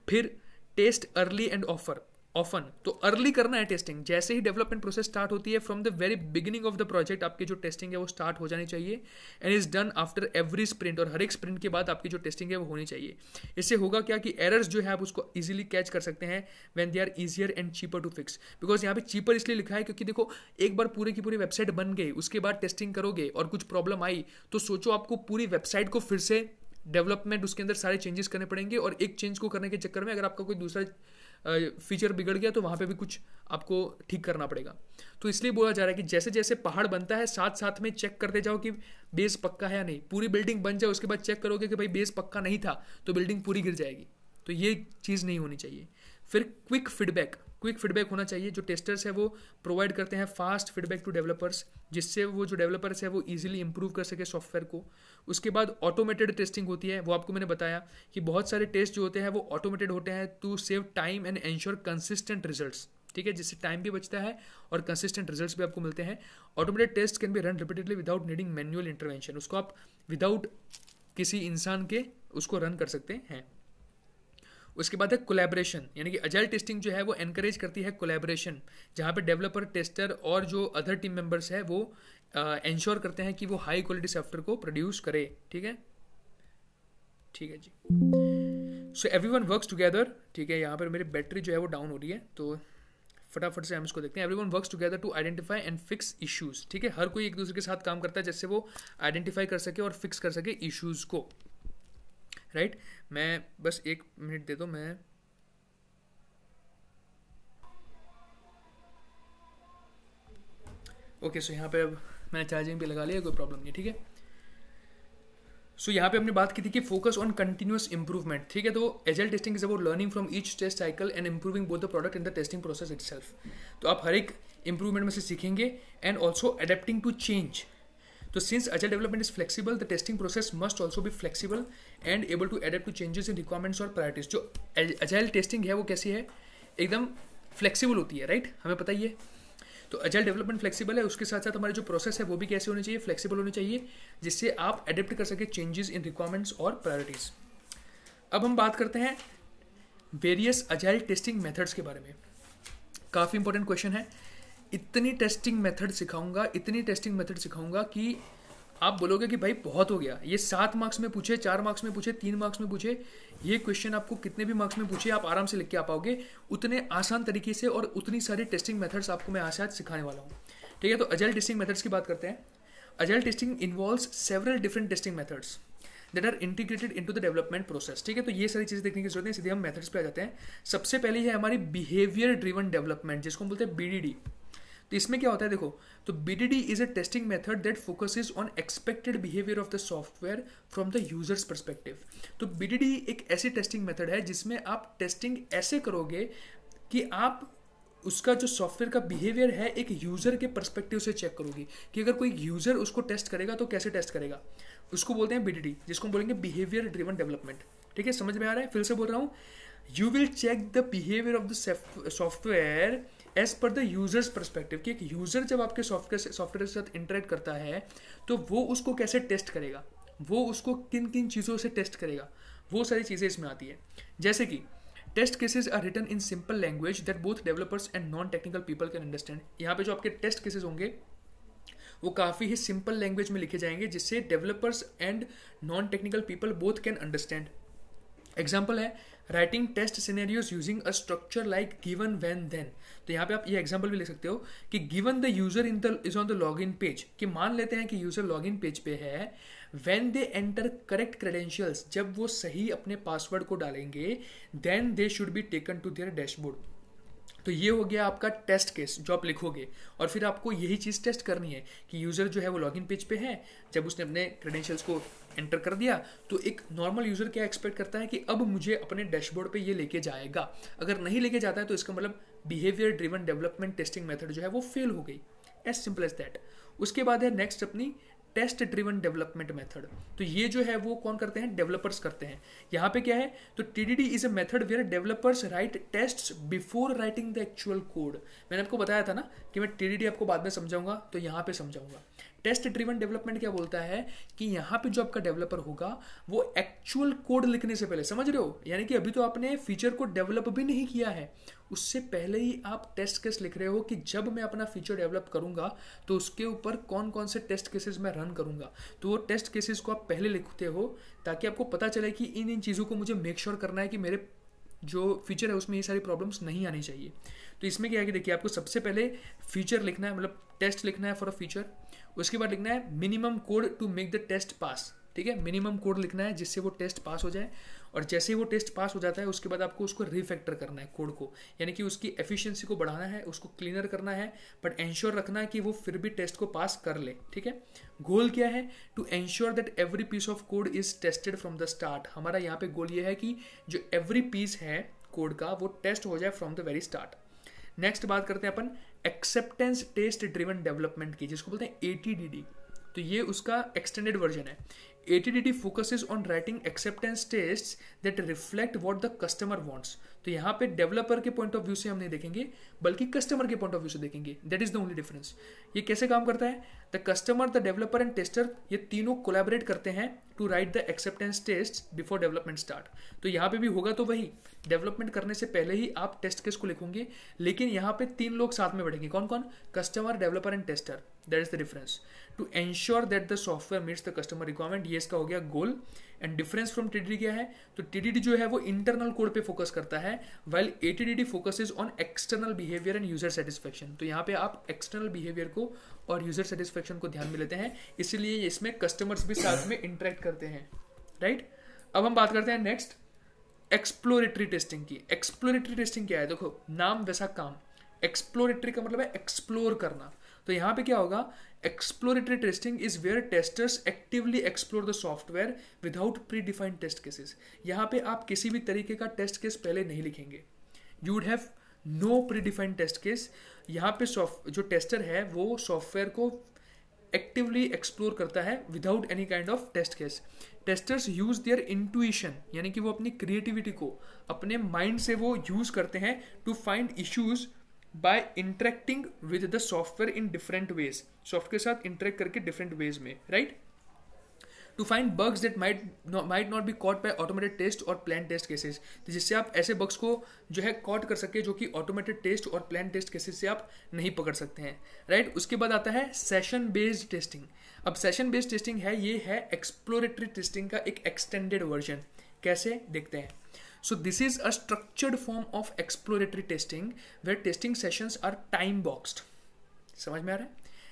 फिर टेस्ट अर्ली एंड ऑफन। तो अर्ली करना है टेस्टिंग, जैसे ही डेवलपमेंट प्रोसेस स्टार्ट होती है from the very beginning of the project आपकी जो टेस्टिंग है वो स्टार्ट हो जानी चाहिए and is done after every sprint. और हर एक स्प्रिंट के बाद आपकी जो टेस्टिंग है वो होनी चाहिए। इससे होगा क्या कि एरर्स जो है आप उसको इजीली कैच कर सकते हैं when they are easier and cheaper to fix. Because यहाँ पे चीपर इसलिए लिखा है क्योंकि देखो एक बार पूरी की पूरी वेबसाइट बन गई, उसके बाद टेस्टिंग करोगे और कुछ प्रॉब्लम आई तो सोचो आपको पूरी वेबसाइट को फिर से डेवलपमेंट उसके अंदर सारे चेंजेस करने पड़ेंगे, और एक चेंज को करने के चक्कर में अगर आपका कोई दूसरा फीचर बिगड़ गया तो वहाँ पे भी कुछ आपको ठीक करना पड़ेगा। तो इसलिए बोला जा रहा है कि जैसे जैसे पहाड़ बनता है साथ साथ में चेक करते जाओ कि बेस पक्का है या नहीं। पूरी बिल्डिंग बन जाए उसके बाद चेक करोगे कि भाई बेस पक्का नहीं था तो बिल्डिंग पूरी गिर जाएगी, तो ये चीज़ नहीं होनी चाहिए। फिर क्विक फीडबैक होना चाहिए। जो टेस्टर्स है वो प्रोवाइड करते हैं फास्ट फीडबैक टू डेवलपर्स, जिससे वो जो डेवलपर्स है वो इजीली इंप्रूव कर सके सॉफ्टवेयर को। उसके बाद ऑटोमेटेड टेस्टिंग होती है। वो आपको मैंने बताया कि बहुत सारे टेस्ट जो होते हैं वो ऑटोमेटेड होते हैं to save time and ensure consistent results, ठीक है, जिससे टाइम भी बचता है और कंसिस्टेंट रिजल्ट्स भी आपको मिलते हैं। Automated test can be run repeatedly without needing manual intervention. उसको आप विदाउट किसी इंसान के उसको रन कर सकते हैं। उसके बाद है कोलैबोरेशन, यानी कि अजाइल टेस्टिंग जो है वो एनकरेज करती है कोलैबोरेशन, जहाँ पे डेवलपर, टेस्टर और जो अदर टीम मेंबर्स है वो इंश्योर करते हैं कि वो हाई क्वालिटी सॉफ्टवेयर को प्रोड्यूस करे, ठीक है जी। सो एवरीवन वर्क्स टुगेदर, ठीक है। यहाँ पर मेरी बैटरी जो है वो डाउन हो रही है तो फटाफट से हम इसको देखते हैं। Everyone works together to identify and fix issues, ठीक है। हर कोई एक दूसरे के साथ काम करता है जिससे वो आइडेंटिफाई कर सके और फिक्स कर सके इश्यूज को, राइट। मैं बस 1 मिनट दे दो, मैं ओके। सो यहाँ पे अब मैंने चार्जिंग भी लगा लिया, कोई प्रॉब्लम नहीं, ठीक है। सो यहाँ पे हमने बात की थी कि फोकस ऑन कंटिन्यूअस इंप्रूवमेंट, ठीक है। तो agile testing is about learning from each test cycle and improving both the product in the testing process itself. तो आप हर एक इंप्रूवमेंट में से सीखेंगे and also adapting to change. तो since agile development is flexible, the testing process must also be flexible and able to adapt to changes in requirements और priorities। जो agile testing है वो कैसी है, एकदम flexible होती है, राइट, हमें पता ही है। तो agile development flexible है, उसके साथ साथ हमारी जो प्रोसेस है वो भी कैसे होनी चाहिए, flexible होनी चाहिए, जिससे आप अडेप्ट कर सके चेंजेस इन रिक्वायरमेंट्स और प्रायोरिटीज। अब हम बात करते हैं वेरियस agile टेस्टिंग मेथड्स के बारे में। काफ़ी इंपॉर्टेंट क्वेश्चन है। इतनी टेस्टिंग मेथड सिखाऊंगा कि आप बोलोगे कि भाई बहुत हो गया, ये 7 मार्क्स में पूछे, 4 मार्क्स में पूछे, 3 मार्क्स में पूछे, ये क्वेश्चन आपको कितने भी मार्क्स में पूछे आप आराम से लिख के आ पाओगे, उतने आसान तरीके से, और उतनी सारी टेस्टिंग मेथड्स आपको मैं आज सिखाने वाला हूँ, ठीक है। तो अजाइल टेस्टिंग मेथड्स की बात करते हैं। Agile testing involves several different testing methods that are integrated into the development process, ठीक है। तो ये सारी चीज़ें देखने की जरूरत है, सीधे हम मेथड्स पे आ जाते हैं। सबसे पहले है हमारी बिहेवियर ड्रिवन डेवलपमेंट, जिसको हम बोलते हैं BDD। तो इसमें क्या होता है देखो, तो BDD is a testing method that focuses on expected behaviour of the software from the users perspective. तो BDD एक ऐसी टेस्टिंग मेथड है जिसमें आप टेस्टिंग ऐसे करोगे कि आप उसका जो सॉफ्टवेयर का बिहेवियर है एक यूजर के परस्पेक्टिव से चेक करोगे कि अगर कोई यूजर उसको टेस्ट करेगा तो कैसे टेस्ट करेगा। उसको बोलते हैं BDD, जिसको बोलेंगे बिहेवियर ड्रिवन डेवलपमेंट, ठीक है। समझ में आ रहा है? फिर से बोल रहा हूँ, you will check the behaviour of the software as per the users perspective, कि एक यूजर जब आपके सॉफ्टवेयर के साथ इंटरेक्ट करता है तो वो उसको कैसे टेस्ट करेगा, वो उसको किन किन चीज़ों से टेस्ट करेगा, वो सारी चीज़ें इसमें आती है। जैसे कि test cases are written in simple language that both developers and non technical people can understand. यहाँ पे जो आपके टेस्ट केसेस होंगे वो काफ़ी ही सिंपल लैंग्वेज में लिखे जाएंगे जिससे developers and non technical people both can understand. Example है writing test scenarios using a structure like given when then. तो यहाँ पे आप ये एग्जाम्पल भी लिख सकते हो कि given the user is on the login page, कि मान लेते हैं कि यूजर लॉगिन पेज पे है, when they enter correct credentials, जब वो सही अपने पासवर्ड को डालेंगे, then they should be taken to their dashboard. तो ये हो गया आपका टेस्ट केस जो आप लिखोगे, और फिर आपको यही चीज़ टेस्ट करनी है कि यूज़र जो है वो लॉगिन पेज पे है, जब उसने अपने क्रेडेंशियल्स को एंटर कर दिया तो एक नॉर्मल यूज़र क्या एक्सपेक्ट करता है कि अब मुझे अपने डैशबोर्ड पे ये लेके जाएगा। अगर नहीं लेके जाता है तो इसका मतलब behaviour driven development testing method जो है वो फेल हो गई, एज सिंपल एज दैट। उसके बाद है नेक्स्ट अपनी टेस्ट ड्रिवन डेवलपमेंट मेथड। तो ये जो है वो कौन करते हैं, डेवलपर्स करते हैं। यहाँ पे क्या है, तो TDD is a method where developers write tests before writing the actual code. मैंने आपको बताया था ना कि मैं टीडीडी आपको बाद में समझाऊंगा, तो यहाँ पे समझाऊंगा। टेस्ट ड्रिवन डेवलपमेंट क्या बोलता है कि यहाँ पे जो आपका डेवलपर होगा वो एक्चुअल कोड लिखने से पहले, समझ रहे हो, यानी कि अभी तो आपने फीचर को डेवलप भी नहीं किया है, उससे पहले ही आप टेस्ट केस लिख रहे हो कि जब मैं अपना फीचर डेवलप करूंगा तो उसके ऊपर कौन कौन से टेस्ट केसेस मैं रन करूंगा। तो वो टेस्ट केसेस को आप पहले लिखते हो ताकि आपको पता चले कि इन चीज़ों को मुझे मेक श्योर करना है कि मेरे जो फीचर है उसमें ये सारी प्रॉब्लम्स नहीं आनी चाहिए। तो इसमें क्या है कि देखिए आपको सबसे पहले फीचर लिखना है, मतलब टेस्ट लिखना है फॉर अ फीचर। उसके बाद लिखना है minimum code to make the test pass, ठीक है, मिनिमम कोड लिखना है जिससे वो टेस्ट पास हो जाए। और जैसे ही वो टेस्ट पास हो जाता है उसके बाद आपको उसको रिफैक्टर करना है कोड को, यानी कि उसकी एफिशिएंसी को बढ़ाना है, उसको क्लीनर करना है, बट एंश्योर रखना है कि वो फिर भी टेस्ट को पास कर ले, ठीक है। गोल क्या है, to ensure that every piece of code is tested from the start. हमारा यहाँ पे गोल ये है कि जो एवरी पीस है कोड का वो टेस्ट हो जाए from the very start. Next बात करते हैं अपन एक्सेप्टेंस टेस्ट ड्रिवन डेवलपमेंट की, जिसको बोलते हैं एटीडीडी। तो ये उसका एक्सटेंडेड वर्जन है। ATDD focuses on writing acceptance tests that reflect what the customer wants। तो यहाँ पे डेवलपर के पॉइंट ऑफ व्यू से हम नहीं देखेंगे बल्कि कस्टमर के पॉइंट ऑफ व्यू से देखेंगे। That is the only difference. ये कैसे काम करता है, the customer, the developer and tester, ये तीनों कोलैबोरेट करते हैं to write the acceptance test before development start. तो यहाँ पे भी होगा तो वही, डेवलपमेंट करने से पहले ही आप टेस्ट केस को लिखोगे, लेकिन यहाँ पे तीन लोग साथ में बैठेंगे, कौन कौन, customer, developer and tester. That is the difference. To ensure that the software meets the customer requirement, ये इसका हो गया goal. And difference from TDD क्या है, तो टीडीडी जो है वो इंटरनल कोड पे फोकस करता है, while ATDD focuses on external behaviour and user satisfaction. तो यहाँ पे आप एक्सटर्नल बिहेवियर को और यूजर सेटिस्फेक्शन को ध्यान में लेते हैं, इसलिए इसमें कस्टमर्स भी साथ में इंटरेक्ट करते हैं, राइट। अब हम बात करते हैं नेक्स्ट एक्सप्लोरेटरी टेस्टिंग की। एक्सप्लोरेटरी टेस्टिंग क्या है, देखो नाम वैसा काम, एक्सप्लोरेटरी का मतलब है एक्सप्लोर करना। तो यहाँ पे क्या होगा, exploratory testing is where testers actively explore the software without predefined test cases. यहाँ पे आप किसी भी तरीके का टेस्ट केस पहले नहीं लिखेंगे, you would have no predefined test case. यहाँ पे जो टेस्टर है वो सॉफ्टवेयर को एक्टिवली एक्सप्लोर करता है without any kind of test case. Testers use their intuition, यानी कि वो अपनी क्रिएटिविटी को, अपने माइंड से वो यूज करते हैं to find issues by interacting with the software in different ways, software के साथ इंटरेक्ट करके डिफरेंट वेज में, right. To find bugs that might not be caught by automated test और प्लान टेस्ट केसेस, तो जिससे आप ऐसे बग्स को जो है कॉट कर सके जो कि ऑटोमेटेड टेस्ट और प्लान टेस्ट केसेस से आप नहीं पकड़ सकते हैं, राइट। उसके बाद आता है सेशन बेस्ड टेस्टिंग। अब सेशन बेस्ड टेस्टिंग है, ये है एक्सप्लोरेटरी टेस्टिंग का एक एक्सटेंडेड वर्जन। कैसे देखते हैं, so this is a structured form of exploratory testing where testing sessions are time boxed। समझ में आ रहा है,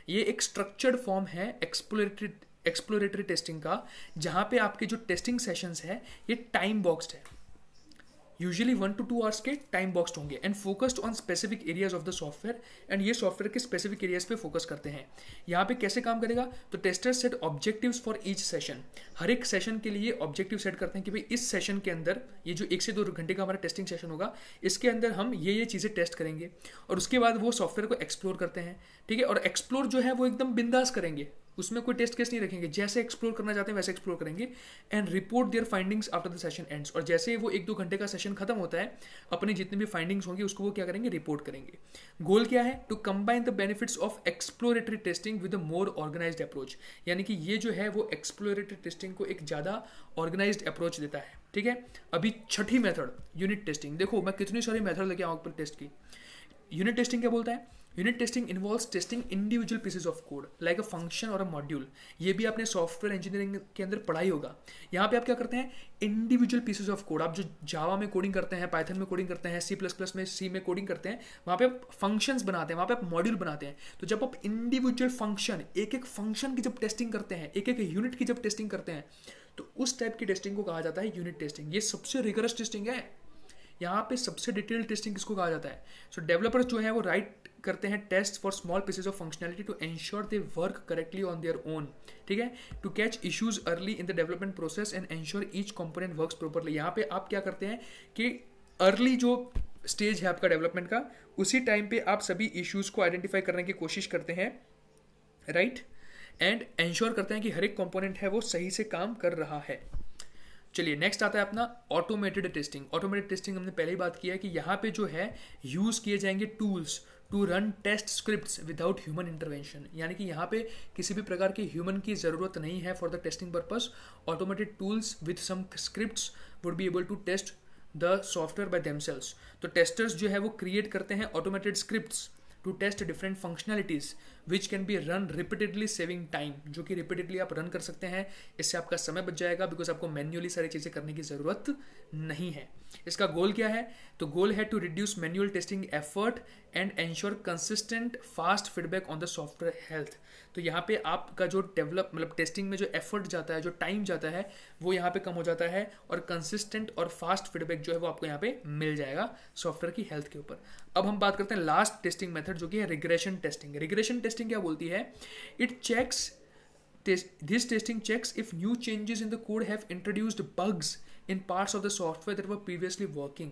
ये एक स्ट्रक्चर्ड फॉर्म है एक्सप्लोरेटरी टेस्टिंग का, जहां पे आपके जो टेस्टिंग सेशंस है ये टाइम बॉक्स्ड है, यूजुअली 1 to 2 आवर्स के टाइम बॉक्स्ड होंगे, and focused on specific areas of the software, and ये सॉफ्टवेयर के स्पेसिफिक एरियाज पे फोकस करते हैं। यहाँ पे कैसे काम करेगा, तो tester set objectives for each session, हर एक सेशन के लिए ऑब्जेक्टिव सेट करते हैं कि भाई इस सेशन के अंदर, ये जो 1 से 2 घंटे का हमारा टेस्टिंग सेशन होगा, इसके अंदर हम ये चीज़ें टेस्ट करेंगे, और उसके बाद वो सॉफ्टवेयर को एक्सप्लोर करते हैं, ठीक है। और एक्सप्लोर जो है वो एकदम बिंदास करेंगे, उसमें कोई टेस्ट केस नहीं रखेंगे, जैसे एक्सप्लोर करना चाहते हैं वैसे एक्सप्लोर करेंगे, and report their findings after the session ends. और जैसे वो 1-2 घंटे का सेशन खत्म होता है, अपनी जितनी भी फाइंडिंग्स होंगी उसको वो क्या करेंगे, रिपोर्ट करेंगे। गोल क्या है, to combine the benefits of exploratory testing with a more organised approach, यानी कि ये जो है वो एक्सप्लोरेटरी टेस्टिंग को एक ज़्यादा ऑर्गेनाइज्ड अप्रोच देता है, ठीक है। अभी छठी मेथड यूनिट टेस्टिंग, देखो मैं कितनी सारी मेथड लेके आऊँ पर टेस्ट की। यूनिट टेस्टिंग क्या बोलता है, unit testing involves testing individual pieces of code like a function और अ मॉड्यूल। ये भी आपने सॉफ्टवेयर इंजीनियरिंग के अंदर पढ़ाई होगा। यहाँ पे आप क्या करते हैं, इंडिविजुअल पीसेज ऑफ कोड। आप जो जावा में कोडिंग करते हैं, पाइथन में कोडिंग करते हैं, C++ में सी में कोडिंग करते हैं, वहाँ पे आप फंक्शंस बनाते हैं, वहाँ पे आप मॉड्यूल बनाते हैं। तो जब आप इंडिविजुअल फंक्शन, एक एक फंक्शन की जब टेस्टिंग करते हैं, एक एक यूनिट की जब टेस्टिंग करते हैं, तो उस टाइप की टेस्टिंग को कहा जाता है यूनिट टेस्टिंग। ये सबसे रिगरस टेस्टिंग है। यहाँ पे सबसे डिटेल्ड टेस्टिंग किसको कहा जाता है? सो डेवलपर्स जो है वो राइट करते हैं test for small pieces of functionality to ensure they work correctly on their own, ठीक है, to catch issues early in the development process and ensure each component works properly. यहाँ पे आप क्या करते हैं कि अर्ली जो स्टेज है आपका डेवलपमेंट का, उसी टाइम पे आप सभी इश्यूज को आइडेंटिफाई करने की कोशिश करते हैं, राइट, एंड एंश्योर करते हैं कि हर एक कंपोनेंट है वो सही से काम कर रहा है। चलिए नेक्स्ट आता है अपना ऑटोमेटेड टेस्टिंग। ऑटोमेटेड टेस्टिंग हमने पहले ही बात किया है कि यहाँ पे जो है यूज किए जाएंगे tools to run test scripts without human intervention, यानी कि यहाँ पे किसी भी प्रकार के ह्यूमन की जरूरत नहीं है for the testing purpose. Automated tools with some scripts would be able to test the software by themselves. तो टेस्टर्स जो है वो क्रिएट करते हैं automated scripts to test different functionalities which can be run repeatedly, saving time, जो कि repeatedly आप run कर सकते हैं। इससे आपका समय बच जाएगा बिकॉज आपको मैन्युअली सारी चीज़ें करने की ज़रूरत नहीं है। इसका गोल क्या है? तो गोल है to reduce manual testing effort and ensure consistent fast feedback on the software health. तो यहाँ पे आपका जो मतलब टेस्टिंग में जो एफर्ट जाता है, जो टाइम जाता है, वो यहाँ पे कम हो जाता है और कंसिस्टेंट और फास्ट फीडबैक जो है वो आपको यहाँ पे मिल जाएगा सॉफ्टवेयर की हेल्थ के ऊपर। अब हम बात करते हैं लास्ट टेस्टिंग मेथड जो कि है रिग्रेशन टेस्टिंग। रिग्रेशन टेस्टिंग क्या बोलती है? It checks this testing checks if new changes in the code have introduced bugs in parts of the software that were previously working।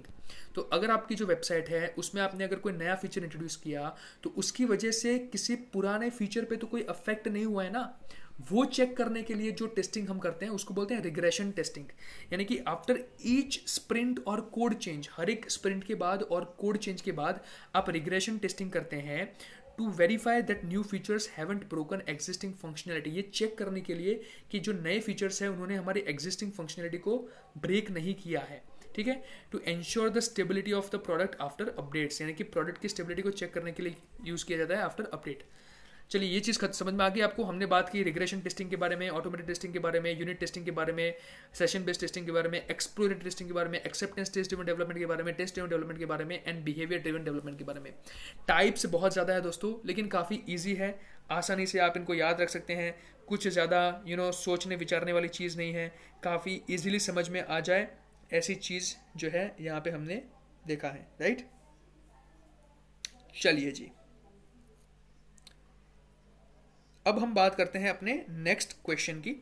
तो अगर आपकी जो वेबसाइट है उसमें आपने अगर कोई नया फीचर इंट्रोड्यूस किया तो उसकी वजह से किसी पुराने फीचर पे तो कोई अफेक्ट नहीं हुआ है ना, वो चेक करने के लिए जो टेस्टिंग हम करते हैं उसको बोलते हैं रिग्रेशन टेस्टिंग। यानी कि आफ्टर ईच स्प्रिंट और कोड चेंज, हर एक स्प्रिंट के बाद और कोड चेंज के बाद आप रिग्रेशन टेस्टिंग करते हैं to verify that new features haven't broken existing functionality. ये चेक करने के लिए कि जो नए फीचर्स हैं उन्होंने हमारी एग्जिस्टिंग फंक्शनैलिटी को ब्रेक नहीं किया है, ठीक है, to ensure the stability of the product after updates. यानी कि प्रोडक्ट की स्टेबिलिटी को चेक करने के लिए यूज किया जाता है आफ्टर अपडेट। चलिए ये चीज़ समझ में आ गई आपको। हमने बात की रिग्रेशन टेस्टिंग के बारे में, ऑटोमेटेड टेस्टिंग के बारे में, यूनिट टेस्टिंग के बारे में, सेशन बेस्ड टेस्टिंग के बारे में, एक्सप्लोरेटरी टेस्टिंग के बारे में, एक्सेप्टेंस टेस्ट ड्रिवन डेवलपमेंट के बारे में, टेस्ट ड्रिवन डेवलपमेंट के बारे में एंड बिहेवियर ड्रिवन डेवलपमेंट के बारे में। टाइप्स बहुत ज़्यादा है दोस्तों, लेकिन काफ़ी ईजी है, आसानी से आप इनको याद रख सकते हैं। कुछ ज़्यादा सोचने विचारने वाली चीज़ नहीं है, काफ़ी ईजिली समझ में आ जाए ऐसी चीज़ जो है यहाँ पे हमने देखा है, राइट। चलिए जी, अब हम बात करते हैं अपने नेक्स्ट क्वेश्चन की।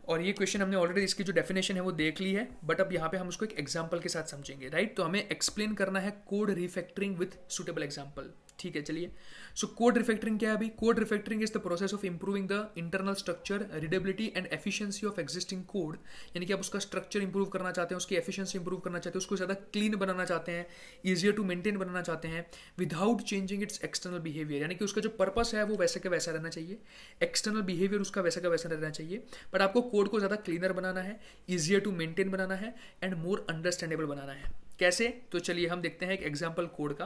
और ये क्वेश्चन हमने ऑलरेडी इसकी जो डेफिनेशन है वो देख ली है, बट अब यहाँ पे हम उसको एक एग्जांपल के साथ समझेंगे, राइट। तो हमें एक्सप्लेन करना है code refactoring with suitable example, ठीक है। चलिए, सो कोड रिफैक्टरिंग क्या है अभी? Code refactoring is the process of improving the internal structure, readability and efficiency of existing code. यानी कि आप उसका स्ट्रक्चर इंप्रूव करना चाहते हैं, उसकी एफिशिएंसी इंप्रूव करना चाहते हैं, उसको ज़्यादा क्लीन बनाना चाहते हैं, ईजियर टू मेंटेन बनाना चाहते हैं, without changing it's external behaviour. यानी कि उसका जो पर्पस है वो वैसे का वैसा रहना चाहिए, एक्सटर्नल बिहेवियर उसका वैसा का वैसा रहना चाहिए, बट आपको कोड को ज़्यादा क्लीनर बनाना है, ईजियर टू मेंटेन बनाना है एंड मोर अंडरस्टैंडेबल बनाना है। कैसे? तो चलिए हम देखते हैं एक एग्जांपल कोड का।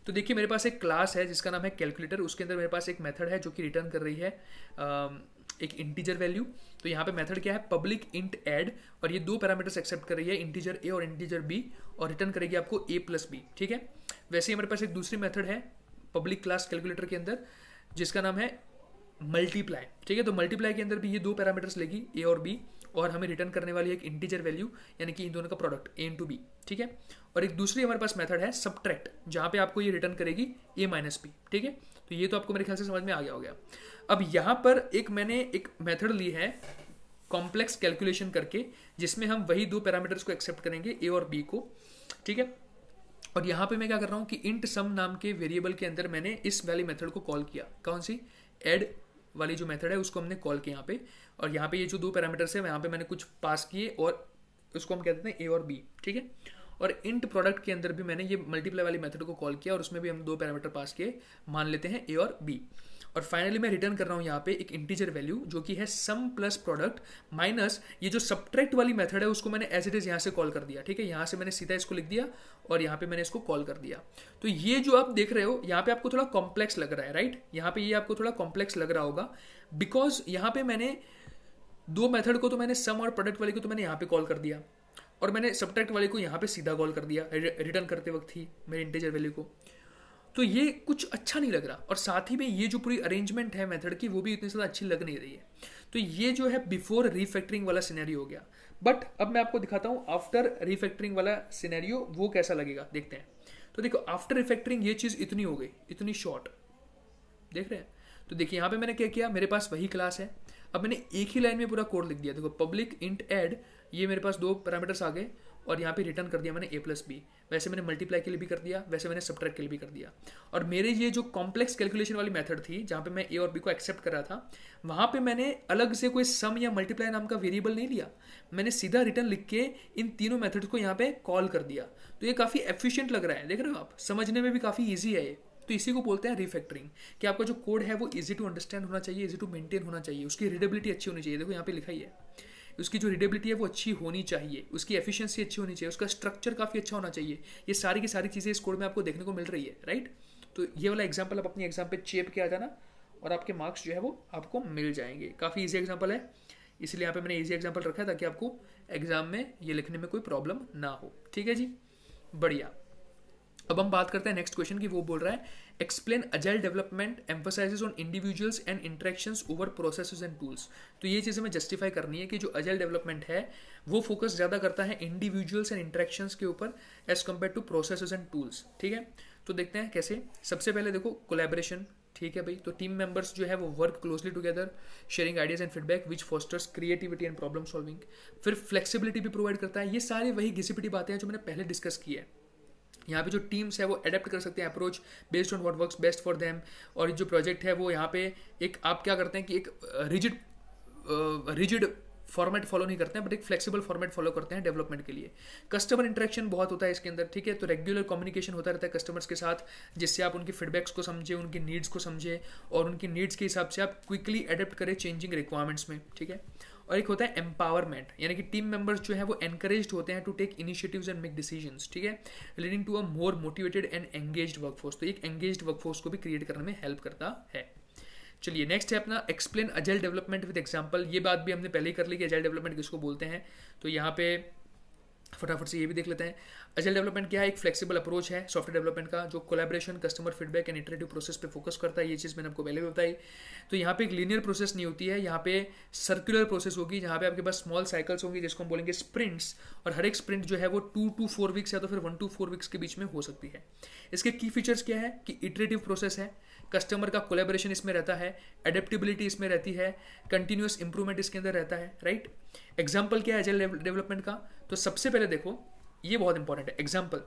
तो देखिए मेरे पास एक क्लास है जिसका नाम है कैलकुलेटर, उसके अंदर मेरे पास एक मेथड है जो कि रिटर्न कर रही है एक इंटीजर वैल्यू। तो यहाँ पे मेथड क्या है? पब्लिक इंट ऐड, और ये दो पैरामीटर्स एक्सेप्ट कर रही है, इंटीजर ए और इंटीजर बी, और रिटर्न करेगी आपको ए प्लस बी, ठीक है। वैसे ही हमारे पास एक दूसरी मेथड है पब्लिक क्लास कैलकुलेटर के अंदर जिसका नाम है मल्टीप्लाई, ठीक है। तो मल्टीप्लाई के अंदर भी ये दो पैरामीटर्स लेगी ए और बी, और हमें रिटर्न करने वाली एक इंटीजर वैल्यू, यानी कि इन दोनों का प्रोडक्ट ए इंटू बी, ठीक है। और एक दूसरी हमारे पास मेथड है सबट्रैक्ट, जहां पे आपको ये रिटर्न करेगी ए माइनस बी, ठीक है। तो ये तो आपको मेरे ख्याल से समझ में आ गया हो गया। अब यहाँ पर मैंने एक मेथड ली है कॉम्प्लेक्स कैलकुलेशन करके, जिसमें हम वही दो पैरामीटर्स को एक्सेप्ट करेंगे ए और बी को, ठीक है। और यहाँ पे मैं क्या कर रहा हूँ कि इंट सम नाम के वेरिएबल के अंदर मैंने इस वाली मेथड को कॉल किया। कौन सी? ऐड वाली जो मेथड है उसको हमने कॉल किया यहाँ पे, और यहाँ पे ये जो दो पैरामीटर्स है यहाँ पे मैंने कुछ पास किए और उसको हम कहते हैं ए और बी, ठीक है। और इंट प्रोडक्ट के अंदर भी मैंने ये मल्टीप्लाई वाली मेथड को कॉल किया और उसमें भी हम दो पैरामीटर पास किए, मान लेते हैं ए और बी। और फाइनली मैं रिटर्न कर रहा हूँ यहाँ पे एक इंटीजर वैल्यू जो कि है सम प्लस प्रोडक्ट माइनस ये जो सब्ट्रैक्ट वाली मेथड है उसको मैंने एज इट इज यहाँ से कॉल कर दिया, ठीक है। यहाँ से मैंने सीधा इसको लिख दिया और यहाँ पे मैंने इसको कॉल कर दिया। तो ये जो आप देख रहे हो यहाँ पे आपको थोड़ा कॉम्प्लेक्स लग रहा है, राइट। यहाँ पे ये आपको थोड़ा कॉम्प्लेक्स लग रहा होगा बिकॉज यहाँ पे मैंने दो मेथड को तो मैंने सम और प्रोडक्ट वाले को तो मैंने यहाँ पे कॉल कर दिया और मैंने सब्ट्रैक्ट वाले को यहाँ पे सीधा कॉल कर दिया रिटर्न करते वक्त ही मेरे इंटीजर वैल्यू को। तो ये कुछ अच्छा नहीं लग रहा और साथ ही में ये जो पूरी अरेंजमेंट है मेथड की वो भी इतनी ज़्यादा अच्छी लग नहीं रही है। तो ये जो है बिफोर रीफैक्टरिंग वाला सिनेरियो हो गया। बट अब मैं आपको दिखाता हूँ आफ्टर रीफैक्टरिंग वाला सिनेरियो वो कैसा लगेगा, देखते हैं। तो देखो आफ्टर रिफैक्टरिंग ये चीज़ इतनी हो गई, इतनी शॉर्ट, देख रहे हैं। तो देखिए यहाँ पे मैंने क्या किया, मेरे पास वही क्लास है। अब मैंने एक ही लाइन में पूरा कोड लिख दिया। देखो पब्लिक इंट ऐड, ये मेरे पास दो पैरामीटर्स आ गए और यहाँ पे रिटर्न कर दिया मैंने a+b। वैसे मैंने मल्टीप्लाई के लिए भी कर दिया, वैसे मैंने सब्ट्रैक्ट के लिए भी कर दिया। और मेरे ये जो कॉम्प्लेक्स कैलकुलेशन वाली मेथड थी जहाँ पे मैं a और b को एक्सेप्ट कर रहा था, वहाँ पे मैंने अलग से कोई सम या मल्टीप्लाई नाम का वेरिएबल नहीं लिया। मैंने सीधा रिटर्न लिख के इन तीनों मेथड्स को यहाँ पे कॉल कर दिया। तो ये काफ़ी एफिशिएंट लग रहा है, देख रहे हो आप, समझने में भी काफ़ी ईजी है ये। तो इसी को बोलते हैं रिफैक्टरिंग, कि आपका जो कोड है वो इजी टू अंडरस्टैंड होना चाहिए, इजी टू मेंटेन होना चाहिए, उसकी रीडेबिलिटी अच्छी होनी चाहिए। देखो यहाँ पे लिखा ही है, उसकी जो रीडेबिलिटी है वो अच्छी होनी चाहिए, उसकी एफिशिएंसी अच्छी होनी चाहिए, उसका स्ट्रक्चर काफ़ी अच्छा होना चाहिए। ये सारी की सारी चीज़ें इस कोड में आपको देखने को मिल रही है, राइट। तो ये वाला एग्जाम्पल आप अपनी एग्जाम पे चेप के आ जाना और आपके मार्क्स जो है वो आपको मिल जाएंगे। काफ़ी ईजी एग्जाम्पल है, इसलिए यहाँ पे मैंने ईजी एग्जाम्पल रखा है ताकि आपको एग्जाम में ये लिखने में कोई प्रॉब्लम ना हो, ठीक है जी, बढ़िया। अब हम बात करते हैं नेक्स्ट क्वेश्चन की। वो बोल रहा है explain agile development emphasises on individuals and interactions over processes and tools. तो ये चीज़ें हमें जस्टिफाई करनी है कि जो अजाइल डेवलपमेंट है वो फोकस ज़्यादा करता है इंडिविजुअल्स एंड इंटरेक्शंस के ऊपर as compare to processes and tools, ठीक है। तो देखते हैं कैसे। सबसे पहले देखो कोलैबोरेशन, ठीक है भाई। तो टीम मेंबर्स जो है वो work closely together, sharing ideas and feedback which fosters creativity and problem solving. फिर फ्लेक्सिबिलिटी भी प्रोवाइड करता है। ये सारे वही घिसी पिटी बातें हैं जो मैंने पहले डिस्कस की है। यहाँ पे जो टीम्स है वो अडेप्ट कर सकते हैं approach based on what works best for them. और जो प्रोजेक्ट है वो यहाँ पे एक आप क्या करते हैं कि एक रिजिड फॉर्मेट फॉलो नहीं करते हैं बट एक फ्लेक्सिबल फॉर्मेट फॉलो करते हैं डेवलपमेंट के लिए। कस्टमर इंटरेक्शन बहुत होता है इसके अंदर, ठीक है। तो रेगुलर कम्युनिकेशन होता रहता है कस्टमर्स के साथ, जिससे आप उनकी फीडबैक्स को समझे, उनकी नीड्स को समझे और उनकी नीड्स के हिसाब से आप क्विकली अडेप्ट करें चेंजिंग रिक्वायरमेंट्स में, ठीक है। और एक होता है एम्पावरमेंट, यानी कि टीम मेंबर्स जो है वो एनकरेज्ड होते हैं to take initiatives and make decisions, ठीक है, leading to a more motivated and engaged workforce. तो एक एंगेज्ड वर्कफोर्स को भी क्रिएट करने में हेल्प करता है। चलिए नेक्स्ट है अपना explain agile development with example. ये बात भी हमने पहले ही कर ली कि अजाइल डेवलपमेंट किसको बोलते हैं। तो यहाँ पे फटाफट से ये भी देख लेते हैं। अजाइल डेवलपमेंट क्या है, एक फ्लेक्सिबल अप्रोच है सॉफ्टवेयर डेवलपमेंट का जो collaboration, customer feedback and iterative process पे फोकस करता है। ये चीज़ मैंने आपको पहले भी बताई। तो यहाँ पे एक लीनियर प्रोसेस नहीं होती है, यहाँ पे सर्कुलर प्रोसेस होगी जहाँ पे आपके पास स्मॉल साइकिल्स होंगी जिसको हम बोलेंगे स्प्रिंट्स। और हर एक स्प्रिंट जो है वो 2 to 4 वीक्स या तो फिर 1 to 4 वीक्स के बीच में हो सकती है। इसके की फीचर्स क्या है कि इटरेटिव प्रोसेस है, कस्टमर का कोलैबोरेशन इसमें रहता है, एडेप्टेबिलिटी इसमें रहती है, कंटिन्यूअस इंप्रूवमेंट इसके अंदर रहता है, राइट। एग्जाम्पल क्या है अजाइल डेवलपमेंट का, तो सबसे पहले देखो ये बहुत इंपॉर्टेंट है। एग्जाम्पल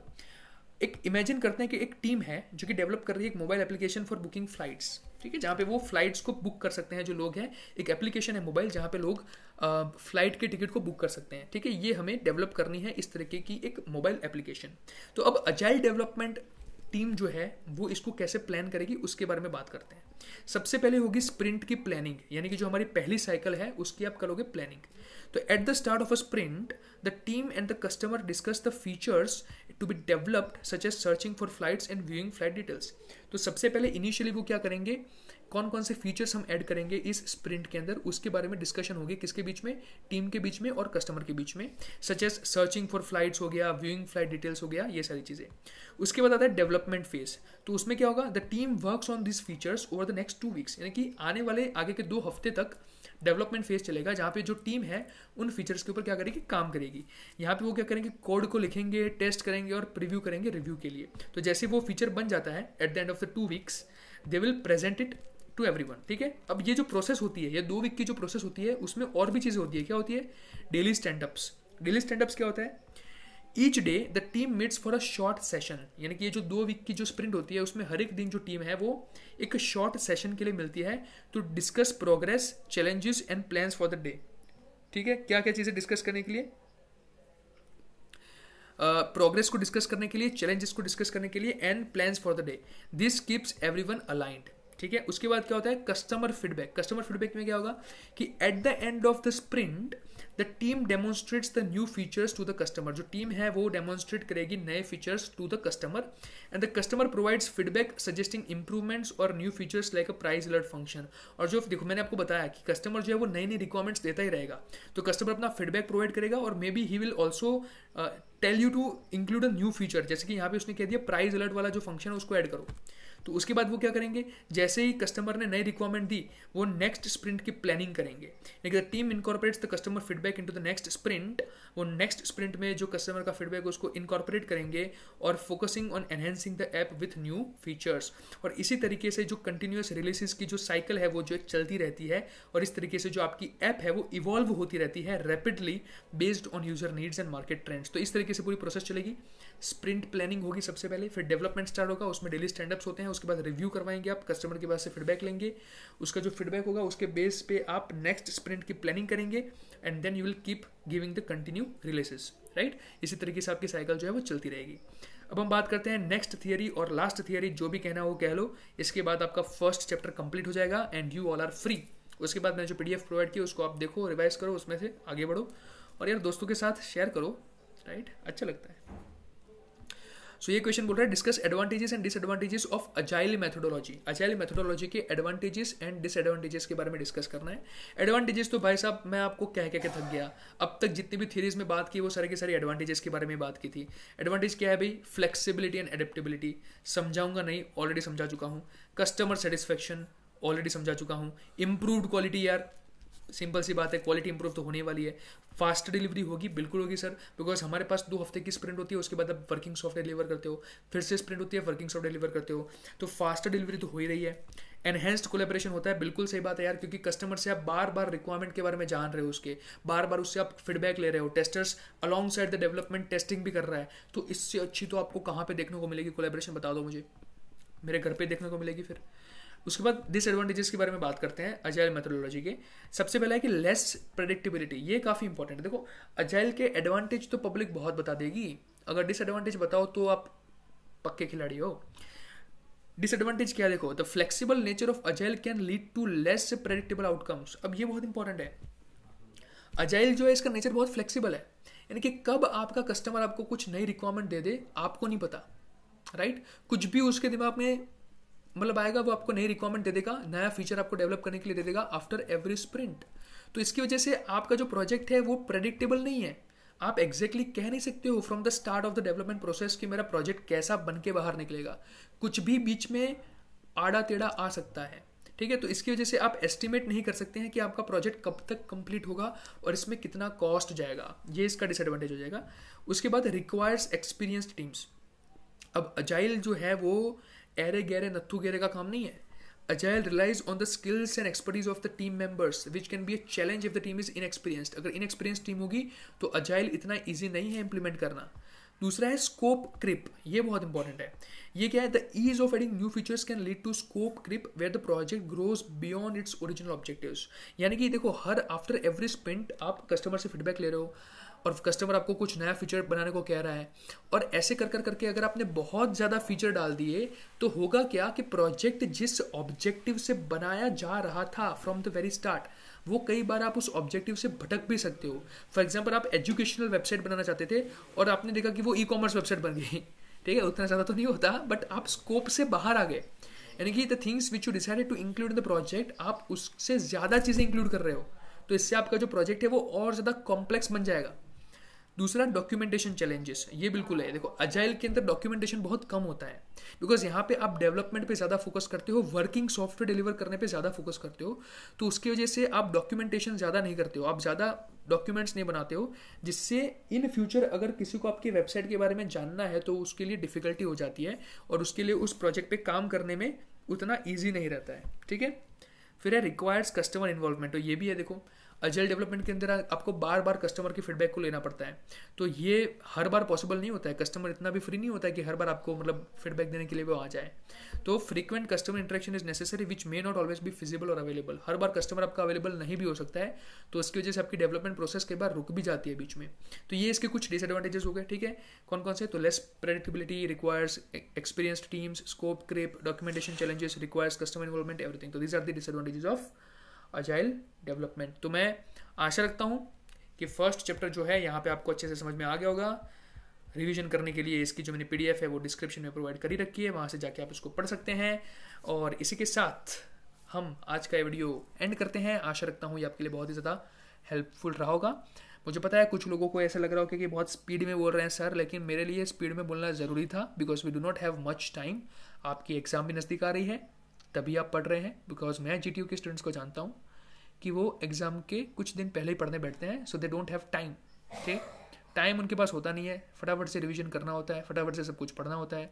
एक इमेजिन करते हैं कि एक टीम है जो कि डेवलप कर रही है एक mobile application for booking flights, ठीक है, जहाँ पे वो फ्लाइट्स को बुक कर सकते हैं जो लोग हैं। एक एप्लीकेशन है मोबाइल जहाँ पे लोग फ्लाइट के टिकट को बुक कर सकते हैं, ठीक है। ये हमें डेवलप करनी है इस तरीके की एक मोबाइल एप्लीकेशन। तो अब अजाइल डेवलपमेंट टीम जो है वो इसको कैसे प्लान करेगी उसके बारे में बात करते हैं। सबसे पहले होगी स्प्रिंट की प्लानिंग, यानी कि जो हमारी पहली साइकिल है उसकी आप करोगे प्लानिंग। तो at the start of a sprint the team and the customer discuss the features to be developed such as searching for flights and viewing flight details. तो सबसे पहले इनिशियली वो क्या करेंगे, कौन कौन से फीचर्स हम ऐड करेंगे इस स्प्रिंट के अंदर, उसके बारे में डिस्कशन होगी। किसके बीच में, टीम के बीच में और कस्टमर के बीच में। Such as searching for flights हो गया, व्यूइंग फ्लाइट डिटेल्स हो गया, ये सारी चीज़ें। उसके बाद आता है डेवलपमेंट फेज। तो उसमें क्या होगा, the team works on this features over the next 2 weeks, यानी कि आने वाले आगे के 2 हफ्ते तक डेवलपमेंट फेज चलेगा जहाँ पे जो टीम है उन फीचर्स के ऊपर क्या करेगी, काम करेगी। यहाँ पे वो क्या करेंगे, कोड को लिखेंगे, टेस्ट करेंगे और प्रीव्यू करेंगे रिव्यू के लिए। तो जैसे वो फीचर बन जाता है at the end of the 2 weeks they will present it to everyone, ठीक है। अब ये जो प्रोसेस होती है, ये 2 वीक की जो प्रोसेस होती है उसमें और भी चीज़ें होती है। क्या होती है, डेली स्टैंडअप्स। डेली स्टैंडअप्स क्या होता है, each day the team meets for a short session, यानी कि ये जो 2 वीक की जो स्प्रिंट होती है उसमें हर एक दिन जो टीम है वो एक शॉर्ट सेशन के लिए मिलती है to discuss progress, challenges and plans for the day, ठीक है। क्या क्या चीज़ें डिस्कस करने के लिए, प्रोग्रेस को डिस्कस करने के लिए, चैलेंजेस को डिस्कस करने के लिए and plans for the day. This keeps everyone aligned, ठीक है। उसके बाद क्या होता है कस्टमर फीडबैक। कस्टमर फीडबैक में क्या होगा कि at the end of the sprint the team demonstrates the new features to the customer. जो टीम है वो डेमोन्स्ट्रेट करेगी नए features to the customer and the customer provides feedback suggesting improvements और new features like a price alert function. और जो देखो मैंने आपको बताया कि कस्टमर जो है वो नई नई रिक्वायरमेंट्स देता ही रहेगा, तो कस्टमर अपना फीडबैक प्रोवाइड करेगा और maybe he will also tell you to include a new feature. जैसे कि यहाँ पे उसने कह दिया प्राइस अलर्ट वाला जो फंक्शन है उसको ऐड करो, तो उसके बाद वो क्या करेंगे, जैसे ही कस्टमर ने नई रिक्वायरमेंट दी वो नेक्स्ट स्प्रिंट की प्लानिंग करेंगे। लेकिन the team incorporates the customer feedback into the next sprint. वो नेक्स्ट स्प्रिंट में जो कस्टमर का फीडबैक उसको इनकॉर्पोरेट करेंगे और focusing on enhancing the app with new features. और इसी तरीके से जो कंटिन्यूस रिलीजेस की जो साइकिल है वो जो चलती रहती है, और इस तरीके से जो आपकी ऐप है वो इवॉल्व होती रहती है rapidly based on user needs and market trends. तो इस तरीके से पूरी प्रोसेस चलेगी। स्प्रिंट प्लानिंग होगी सबसे पहले, फिर डेवलपमेंट स्टार्ट होगा, उसमें डेली स्टैंडअप्स होते हैं, उसके बाद रिव्यू करवाएंगे आप, कस्टमर के पास से फीडबैक लेंगे, उसका जो फीडबैक होगा उसके बेस पे आप नेक्स्ट स्प्रिंट की प्लानिंग करेंगे and then you will keep giving the continue releases, right. इसी तरीके से आपकी साइकिल जो है वो चलती रहेगी। अब हम बात करते हैं नेक्स्ट थियरी और लास्ट थियरी, जो भी कहना हो कह लो। इसके बाद आपका फर्स्ट चैप्टर कंप्लीट हो जाएगा and you all are free. उसके बाद मैंने जो पीडीएफ प्रोवाइड किया उसको आप देखो, रिवाइज करो, उसमें से आगे बढ़ो और यार दोस्तों के साथ शेयर करो, राइट, अच्छा लगता है। सो ये क्वेश्चन बोल रहा है discuss advantages and disadvantages of agile methodology. Agile methodology के एडवांटेजेस एंड डिसएडवांटेजेस के बारे में डिस्कस करना है। एडवांटेजेस तो भाई साहब मैं आपको कह के थक गया, अब तक जितनी भी थ्योरीज में बात की वो सारी की सारी एडवांटेजेस के बारे में बात की थी। एडवांटेज क्या है भाई, फ्लेक्सिबिलिटी एंड एडेप्टेबिलिटी, समझाऊंगा नहीं, ऑलरेडी समझा चुका हूँ। कस्टमर सेटिस्फेक्शन ऑलरेडी समझा चुका हूँ। इम्प्रूव्ड क्वालिटी, यार सिंपल सी बात है, क्वालिटी इंप्रूव तो होने वाली है। फास्ट डिलीवरी होगी, बिल्कुल होगी सर, बिकॉज हमारे पास 2 हफ्ते की स्प्रिंट होती है, उसके बाद आप वर्किंग सॉफ्टवेयर डिलीवर करते हो, फिर से स्प्रिंट होती है, वर्किंग सॉफ्टवेयर डिलीवर करते हो, तो फास्ट डिलीवरी तो हो ही रही है। एनहेंस्ड कोलेबोरेशन होता है, बिल्कुल सही बात है यार, क्योंकि कस्टमर से आप बार बार रिक्वायरमेंट के बारे में जान रहे हो, उसके बार बार उससे आप फीडबैक ले रहे हो, testers along side the development testing भी कर रहा है, तो इससे अच्छी तो आपको कहाँ पे देखने को मिलेगी कोलेबोरेशन, बता दो मुझे, मेरे घर पे देखने को मिलेगी फिर। उसके बाद डिसएडवांटेजेस के बारे में बात करते हैं अजाइल मेथोडोलॉजी के। सबसे पहला है कि लेस प्रेडिक्टेबिलिटी, ये काफ़ी इंपॉर्टेंट है। देखो अजाइल के एडवांटेज तो पब्लिक बहुत बता देगी, अगर डिसएडवांटेज बताओ तो आप पक्के खिलाड़ी हो। डिसएडवांटेज क्या है, देखो the flexible nature of agile can lead to less predictable outcomes. अब ये बहुत इंपॉर्टेंट है, अजाइल जो है इसका नेचर बहुत फ्लेक्सिबल है, यानी कि कब आपका कस्टमर आपको कुछ नई रिक्वायरमेंट दे दे आपको नहीं पता, राइट। कुछ भी उसके दिमाग में मतलब आएगा, वो आपको नई रिक्वायरमेंट दे देगा, नया फीचर आपको डेवलप करने के लिए दे देगा आफ्टर एवरी स्प्रिंट। तो इसकी वजह से आपका जो प्रोजेक्ट है वो प्रेडिक्टेबल नहीं है। आप एग्जैक्टली कह नहीं सकते हो from the start of the development process कि मेरा प्रोजेक्ट कैसा बन के बाहर निकलेगा, कुछ भी बीच में आड़ा टेढ़ा आ सकता है, ठीक है। तो इसकी वजह से आप एस्टिमेट नहीं कर सकते हैं कि आपका प्रोजेक्ट कब तक कंप्लीट होगा और इसमें कितना कॉस्ट जाएगा, ये इसका डिसएडवांटेज हो जाएगा। उसके बाद रिक्वायर्स एक्सपीरियंस्ड टीम्स। अब अजाइल जो है वो एरे गहरे नत्थू गेरे का काम नहीं है। Agile relies on the skills and expertise of the team members which can be a challenge if the team is inexperienced. अगर इनएक्सपीरियंस टीम होगी तो अजाइल इतना ईजी नहीं है इंप्लीमेंट करना। दूसरा है स्कोप क्रिप, ये बहुत इंपॉर्टेंट है। ये क्या है, the ease of adding new features can lead to scope creep where the project grows beyond its original objectives. यानी कि देखो हर आफ्टर एवरी स्प्रिंट आप कस्टमर से फीडबैक ले रहे हो और कस्टमर आपको कुछ नया फीचर बनाने को कह रहा है, और ऐसे कर करके अगर आपने बहुत ज़्यादा फीचर डाल दिए तो होगा क्या कि प्रोजेक्ट जिस ऑब्जेक्टिव से बनाया जा रहा था फ्रॉम द वेरी स्टार्ट, वो कई बार आप उस ऑब्जेक्टिव से भटक भी सकते हो। फॉर एग्जाम्पल आप एजुकेशनल वेबसाइट बनाना चाहते थे और आपने देखा कि वो ई-कॉमर्स वेबसाइट बन गई, ठीक है, उतना ज़्यादा तो नहीं होता, बट आप स्कोप से बाहर आ गए, यानी कि the things which you decided to include in the project आप उससे ज़्यादा चीज़ें इंक्लूड कर रहे हो, तो इससे आपका जो प्रोजेक्ट है वो और ज़्यादा कॉम्प्लेक्स बन जाएगा। दूसरा डॉक्यूमेंटेशन चैलेंजेस, ये बिल्कुल है। देखो अजाइल के अंदर डॉक्यूमेंटेशन बहुत कम होता है, बिकॉज यहाँ पे आप डेवलपमेंट पे ज़्यादा फोकस करते हो, वर्किंग सॉफ्टवेयर डिलीवर करने पे ज़्यादा फोकस करते हो, तो उसकी वजह से आप डॉक्यूमेंटेशन ज़्यादा नहीं करते हो, आप ज़्यादा डॉक्यूमेंट्स नहीं बनाते हो, जिससे इन फ्यूचर अगर किसी को आपकी वेबसाइट के बारे में जानना है तो उसके लिए डिफिकल्टी हो जाती है और उसके लिए उस प्रोजेक्ट पे काम करने में उतना ईजी नहीं रहता है, ठीक है। फिर है रिक्वायर्स कस्टमर इन्वॉल्वमेंट, तो ये भी है। देखो अजाइल डेवलपमेंट के अंदर आपको बार बार कस्टमर की फीडबैक को लेना पड़ता है, तो ये हर बार पॉसिबल नहीं होता है। कस्टमर इतना भी फ्री नहीं होता है कि हर बार आपको मतलब फीडबैक देने के लिए वो आ जाए। तो frequent customer interaction is necessary which may not always be feasible और अवेलेबल। हर बार कस्टमर आपका अवेलेबल नहीं भी हो सकता है, तो उसकी वजह से आपकी डेवलपमेंट प्रोसेस कई बार रुक भी जाती है बीच में। तो ये इसके कुछ डिसएडवांटेजेस हो गए, ठीक है। कौन कौन से? तो less predictability, requires experienced teams, scope creep, documentation challenges, requires customer involvement, everything. तो these are the disadvantages of agile development. तो मैं आशा रखता हूँ कि फर्स्ट चैप्टर जो है यहाँ पे आपको अच्छे से समझ में आ गया होगा। रिवीजन करने के लिए इसकी जो मैंने पीडीएफ है वो डिस्क्रिप्शन में प्रोवाइड करी रखी है, वहाँ से जाके आप उसको पढ़ सकते हैं। और इसी के साथ हम आज का ये वीडियो एंड करते हैं। आशा रखता हूँ ये आपके लिए बहुत ही ज़्यादा हेल्पफुल रहा होगा। मुझे पता है कुछ लोगों को ऐसा लग रहा होगा कि बहुत स्पीड में बोल रहे हैं सर, लेकिन मेरे लिए स्पीड में बोलना ज़रूरी था, because we do not have much time. आपकी एग्ज़ाम भी नज़दीक आ रही है, तभी आप पढ़ रहे हैं। बिकॉज मैं GTU के स्टूडेंट्स को जानता हूँ कि वो एग्ज़ाम के कुछ दिन पहले ही पढ़ने बैठते हैं, सो दे डोंट हैव टाइम। ठीक, टाइम उनके पास होता नहीं है, फटाफट से रिवीजन करना होता है, फटाफट से सब कुछ पढ़ना होता है।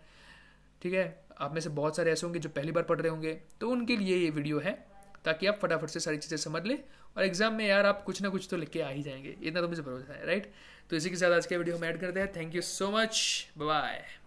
ठीक है, आप में से बहुत सारे ऐसे होंगे जो पहली बार पढ़ रहे होंगे, तो उनके लिए ये वीडियो है, ताकि आप फटाफट से सारी चीज़ें समझ लें और एग्जाम में यार आप कुछ ना कुछ तो लिख के आ ही जाएंगे, इतना तो मुझे भरोसा है, राइट। तो इसी के साथ आज के वीडियो हम ऐड करते हैं। Thank you so much, bye bye.